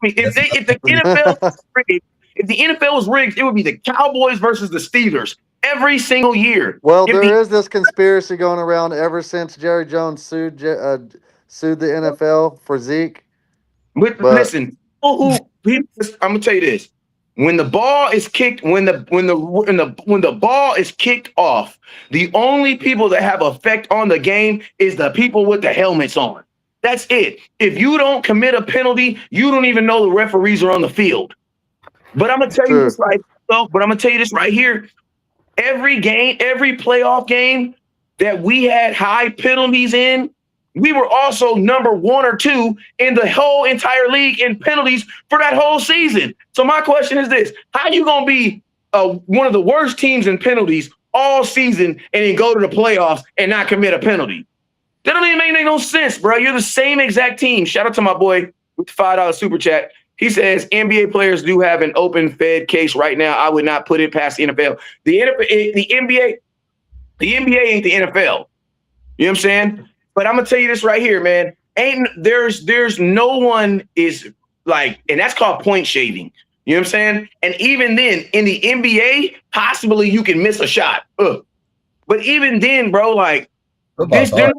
If the NFL was rigged, if the NFL was rigged, it would be the Cowboys versus the Steelers every single year. Well, there is this conspiracy going around ever since Jerry Jones sued the NFL for Zeke. But listen, I'm gonna tell you this: when the ball is kicked, when the ball is kicked off, the only people that have effect on the game is the people with the helmets on. That's it. If you don't commit a penalty, you don't even know the referees are on the field. But I'm gonna tell you this right here. Every game, every playoff game that we had high penalties in, we were also number 1 or 2 in the whole entire league in penalties for that whole season. So my question is this: how you gonna be one of the worst teams in penalties all season and then go to the playoffs and not commit a penalty? That don't even make no sense, bro. You're the same exact team. Shout out to my boy with the $5 super chat. He says NBA players do have an open Fed case right now. I would not put it past the NFL. The NBA ain't the NFL. You know what I'm saying? But I'm gonna tell you this right here, man. There's no one is like, and that's called point shaving. You know what I'm saying? And even then, in the NBA, possibly you can miss a shot. But even then, bro, like they're not in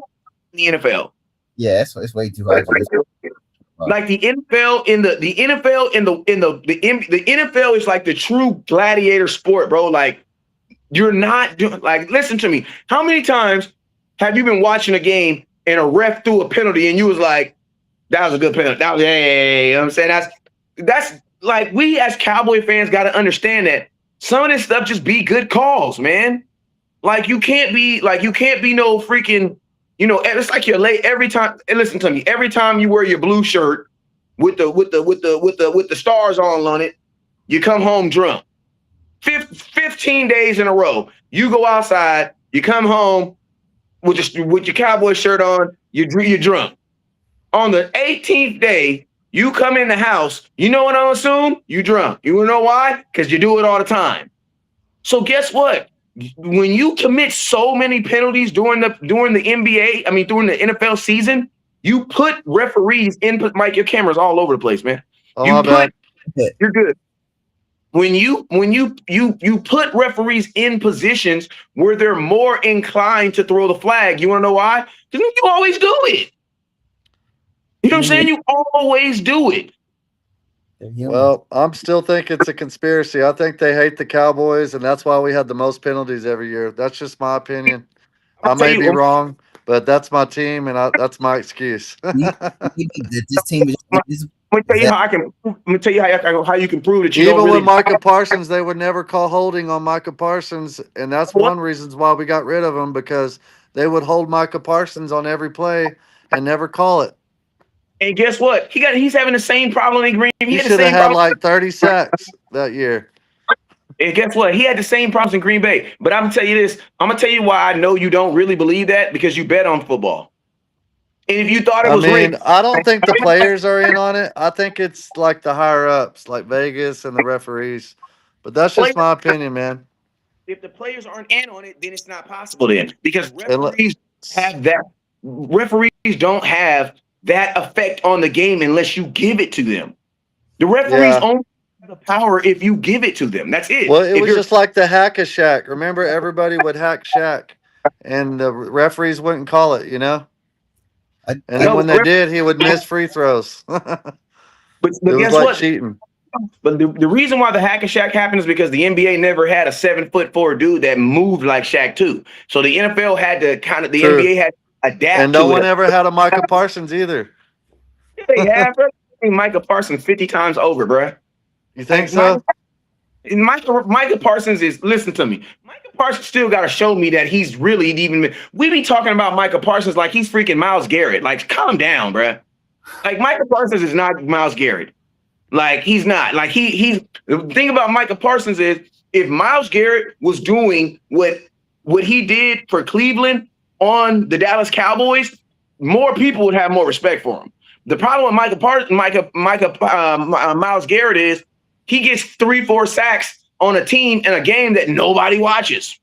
the NFL. Yeah, it's way too hard. Like the NFL the NFL the NFL is like the true gladiator sport, bro. Like you're not doing like listen to me. How many times have you been watching a game and a ref threw a penalty and you was like, that was a good penalty. That was hey, you know what I'm saying? That's like we as Cowboy fans got to understand that some of this stuff just be good calls, man. Like you can't be no freaking, it's like you're late every time. And listen to me, every time you wear your blue shirt with the stars on it, you come home drunk. 15 days in a row, you go outside, you come home with your Cowboy shirt on, you're drunk. On the 18th day, you come in the house, you know what I'm assuming? You drunk. You wanna know why? Because you do it all the time. So guess what? When you commit so many penalties during the NBA, during the NFL season, you put referees in. Mike, your camera's all over the place, man. Oh, my bad. You're good. When you put referees in positions where they're more inclined to throw the flag, you want to know why? Because you always do it. You know what I'm saying? You always do it. Well, I'm still thinking it's a conspiracy. I think they hate the Cowboys, and that's why we had the most penalties every year. That's just my opinion. I may be wrong, but that's my team, and that's my excuse. This team is. Let me tell you how you can prove that you Even don't really. with Micah Parsons, they would never call holding on Micah Parsons, and that's one reason why we got rid of him, because they would hold Micah Parsons on every play and never call it. And guess what? He's having the same problem in Green Bay. He should have had like 30 sacks that year. And guess what? He had the same problems in Green Bay. But I'm gonna tell you this. I'm gonna tell you why I know you don't really believe that, because you bet on football. And if you thought it was rigged, I don't think the players are in on it. I think it's like the higher ups, like Vegas and the referees. But that's just my opinion, man. If the players aren't in on it, then it's not possible then, because referees don't have that effect on the game unless you give it to them. The referees only have the power if you give it to them. That's it. Well, it was just like the hack-a-shack. Remember, everybody would hack Shaq, and the referees wouldn't call it, And then when they did, he would miss free throws. but it guess was like what? cheating. But the reason why the hack-a-shack happened is because the NBA never had a 7'4" dude that moved like Shaq too. So the NFL had to NBA had to adapt. And no one ever had a Micah Parsons either. They have, bro. Micah Parsons 50 times over, bro. You think so? Micah Parsons is, listen to me. Micah Parsons still got to show me that he's really even. We be talking about Micah Parsons like he's freaking Myles Garrett. Like, calm down, bro. Like, Micah Parsons is not Myles Garrett. Like, he's not. Like, he's the thing about Micah Parsons is if Myles Garrett was doing what he did for Cleveland on the Dallas Cowboys, more people would have more respect for him. The problem with Myles Garrett is he gets 3-4 sacks on a team in a game that nobody watches.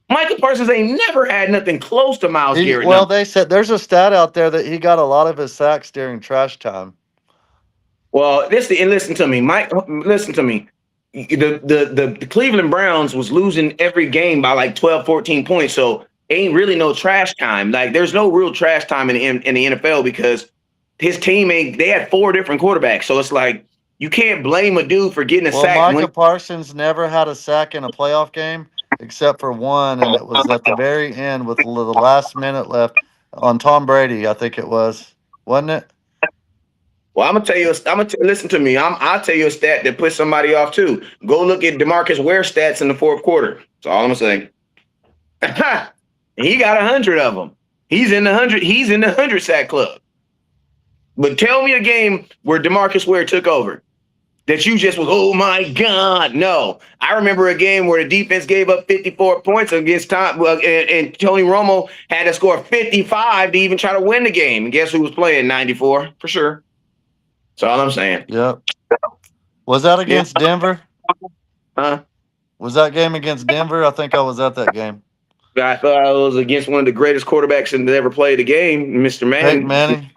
Micah Parsons ain't never had nothing close to Myles Garrett. Well, they said there's a stat out there that he got a lot of his sacks during trash time. Well, listen to me, Mike. Listen to me. The Cleveland Browns was losing every game by like 12, 14 points. So ain't really no trash time. Like, there's no real trash time in the NFL because his team they had 4 different quarterbacks. So it's like you can't blame a dude for getting a sack. Micah Parsons never had a sack in a playoff game except for one, and it was at the very end with the last minute left on Tom Brady, I think it was. Wasn't it? Well, I'm gonna listen to me. I'll tell you a stat that puts somebody off too. Go look at DeMarcus Ware stats in the fourth quarter. That's all I'm gonna say. He got 100 of them. He's in the 100 sack club. But tell me a game where DeMarcus Ware took over that you just was, oh my God. No, I remember a game where the defense gave up 54 points against Tom, and Tony Romo had to score 55 to even try to win the game. And guess who was playing 94 for sure? That's all I'm saying. Yep. Was that against Denver? Huh? Was that game against Denver? I think I was at that game. I thought I was against one of the greatest quarterbacks that ever played the game, Mr. Manning. Peyton Manning.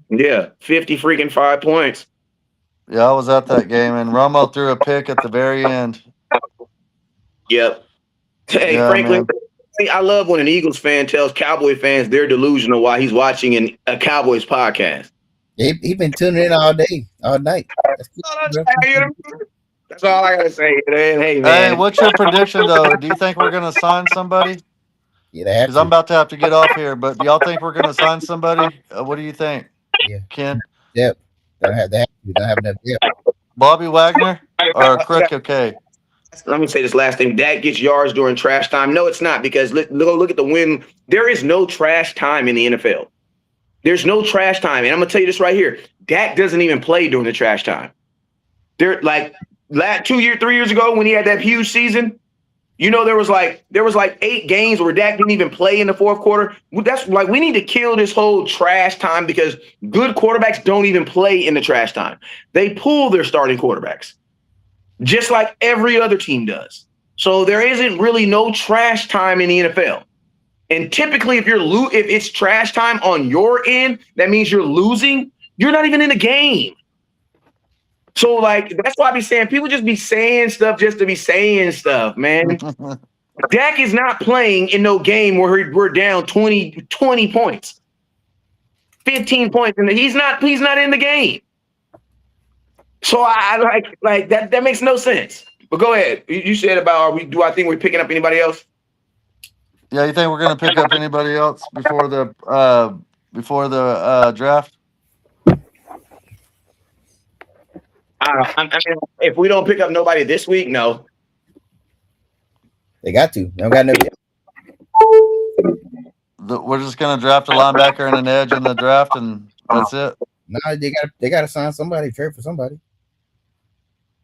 Yeah, 5 points. Yeah, I was at that game, and Romo threw a pick at the very end. Yep. Hey, Yeah, Franklin, man. I love when an Eagles fan tells Cowboy fans they're delusional while he's watching a Cowboys podcast. He been tuning in all day, all night. That's good, bro. That's all I gotta say, man. Hey, Hey, man. what's your prediction though? Do you think we're gonna sign somebody? Yeah, they have Because I'm to. about to have to get off here. But do y'all think we're gonna sign somebody? What do you think, Yeah, Ken? depth. Don't have that. We don't have enough depth. Bobby Wagner or Crick? Okay. Let me say this last thing. Dak gets yards during trash time. No, it's not because look at the win. There is no trash time in the NFL. There's no trash time, and I'm gonna tell you this right here. Dak doesn't even play during the trash time. There, like last 2 years, 3 years ago when he had that huge season. You know, there was like 8 games where Dak didn't even play in the fourth quarter. That's like we need to kill this whole trash time because good quarterbacks don't even play in the trash time. They pull their starting quarterbacks, just like every other team does. So there isn't really no trash time in the NFL. And typically, if it's trash time on your end, that means you're losing. You're not even in the game. So like that's why I be saying people just be saying stuff just to be saying stuff, man. Dak is not playing in no game where we're down 20 points, 15 points, and he's not in the game. So I like that. That makes no sense. But go ahead. You said about do I think we're picking up anybody else? Yeah, you think we're gonna pick up anybody else before the draft? I mean, if we don't pick up nobody this week, no. They got to. They don't got enough depth. We're just gonna draft a linebacker and an edge in the draft, and that's it. No, they got to sign somebody, trade for somebody.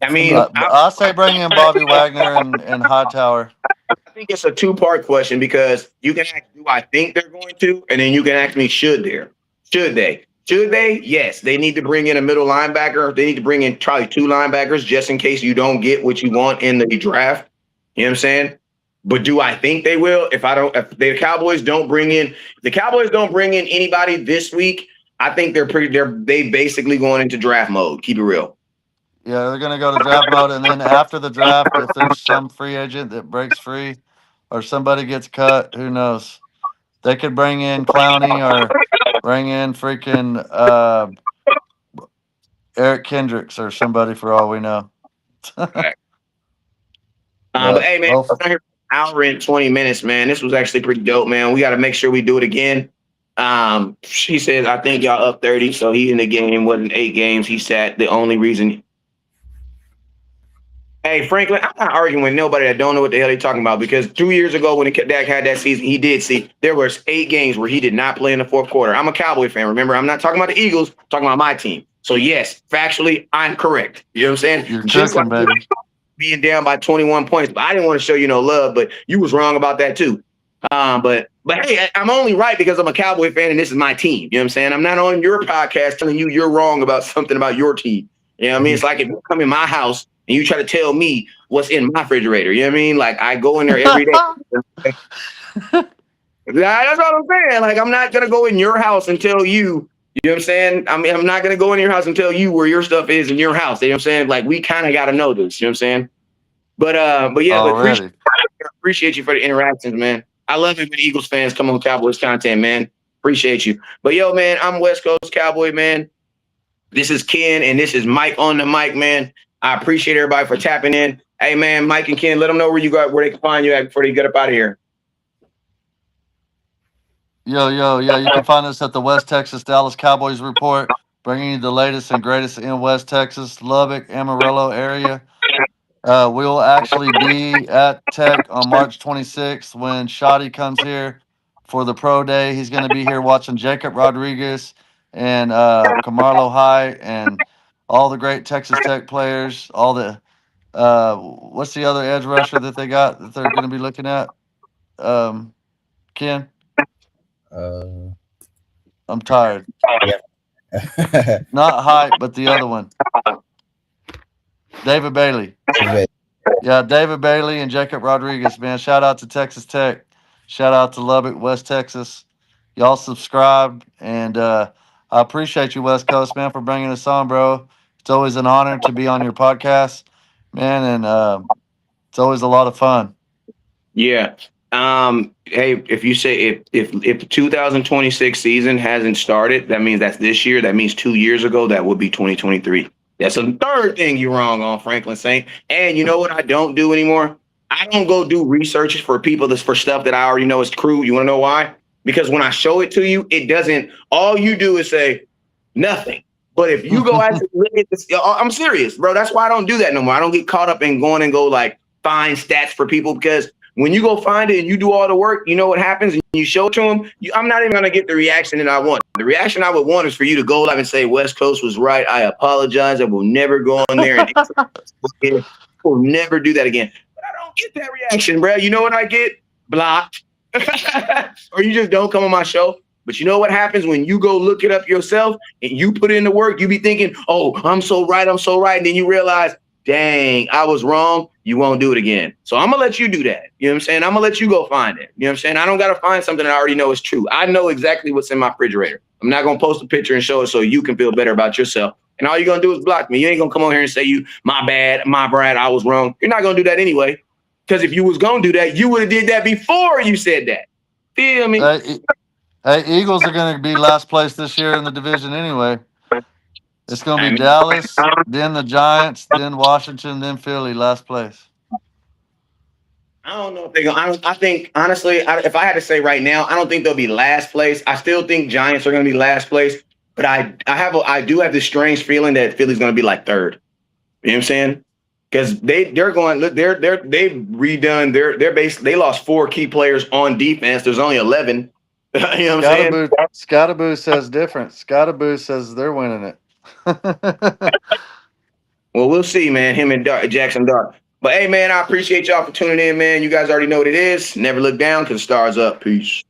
I mean, I say bring in Bobby Wagner and Hightower. I think it's a two-part question because you can ask, do I think they're going to? And then you can ask me, should they? Should they? Should they? Yes. They need to bring in a middle linebacker. They need to bring in probably 2 linebackers just in case you don't get what you want in the draft. You know what I'm saying? But do I think they will? If the Cowboys don't bring in anybody this week, I think they basically going into draft mode. Keep it real. Yeah, they're gonna go to draft mode, and then after the draft, if there's some free agent that breaks free, or somebody gets cut, who knows? They could bring in Clowney or bring in freaking Eric Kendricks or somebody for all we know. But hey, man, Oh, we're here for an hour and 20 minutes, man. This was actually pretty dope, man. We got to make sure we do it again. She says, I think y'all up 30, so he in the game. Wasn't 8 games. He sat. The only reason. Hey, Franklin, I'm not arguing with nobody that don't know what the hell they're talking about because 2 years ago when Dak had that season, he did see there was 8 games where he did not play in the fourth quarter. I'm a Cowboy fan. Remember, I'm not talking about the Eagles. I'm talking about my team. So yes, factually, I'm correct. You know what I'm saying? you're Just cooking, like baby. being down by 21 points. But I didn't want to show you no love, but you was wrong about that too. But hey, I'm only right because I'm a Cowboy fan and this is my team. You know what I'm saying? I'm not on your podcast telling you you're wrong about something about your team. You know what I mean? It's like if you come in my house and you try to tell me what's in my refrigerator. You know what I mean? Like I go in there every day. That's what I'm saying. Like I'm not gonna go in your house and tell you. You know what I'm saying? I mean, I'm not gonna go in your house and tell you where your stuff is in your house. You know what I'm saying? Like we kind of got to know this. You know what I'm saying? But yeah, but appreciate you for the interactions, man. I love it when Eagles fans come on Cowboys content, man. Appreciate you. But yo, man, I'm West Coast Cowboy, man. This is Ken and this is Mike on the mic, man. I appreciate everybody for tapping in. Hey, man, Mike and Ken, let them know where they can find you at before they get up out of here. Yo, yeah, you can find us at the West Texas Dallas Cowboys Report, bringing you the latest and greatest in West Texas, Lubbock, Amarillo area. We will actually be at Tech on March 26th when Shoddy comes here for the pro day. He's going to be here watching Jacob Rodriguez and Camarlo High and all the great Texas Tech players. All the what's the other edge rusher that they got that they're going to be looking at? Ken, I'm tired. Yeah. Not Hype, but the other one, David Bailey. Yeah, David Bailey and Jacob Rodriguez, man. Shout out to Texas Tech. Shout out to Lubbock, West Texas. Y'all subscribe, and I appreciate you, West Coast, man, for bringing us on, bro. It's always an honor to be on your podcast, man, and it's always a lot of fun. Yeah. Hey, if you say if the 2026 season hasn't started, that means that's this year. That means 2 years ago, that would be 2023. That's the third thing you're wrong on, Franklin Saint. And you know what I don't do anymore? I don't go do research for people that's for stuff that I already know is true. You want to know why? Because when I show it to you, it doesn't. All you do is say nothing. But if you go actually look at this, I'm serious, bro. That's why I don't do that no more. I don't get caught up in going and go like find stats for people, because when you go find it and you do all the work, you know what happens, and you show it to them, I'm not even going to get the reaction that I want. The reaction I would want is for you to go live and say, West Coast was right. I apologize. I will never go on there and will never do that again. But I don't get that reaction, bro. You know what I get? Blocked. Or you just don't come on my show. But you know what happens when you go look it up yourself and you put in the work? You be thinking, oh, I'm so right. And then you realize, dang, I was wrong. You won't do it again. So I'm going to let you do that. You know what I'm saying? I'm going to let you go find it. You know what I'm saying? I don't got to find something that I already know is true. I know exactly what's in my refrigerator. I'm not going to post a picture and show it so you can feel better about yourself. And all you're going to do is block me. You ain't going to come on here and say my bad, I was wrong. You're not going to do that anyway. Because if you was going to do that, you would have did that before you said that. Feel me? Hey, Eagles are going to be last place this year in the division anyway. It's going to be Dallas, then the Giants, then Washington, then Philly, last place. I don't know if they're going to. I think, honestly, if I had to say right now, I don't think they'll be last place. I still think Giants are going to be last place. But I do have this strange feeling that Philly's going to be like third. You know what I'm saying? Because they've redone their base. They lost 4 key players on defense. There's only 11. You know what I'm saying? Scottaboo says different. Scottaboo says they're winning it. Well, we'll see, man. Him and Jackson Dart. But hey, man, I appreciate y'all for tuning in, man. You guys already know what it is. Never look down because the stars up. Peace.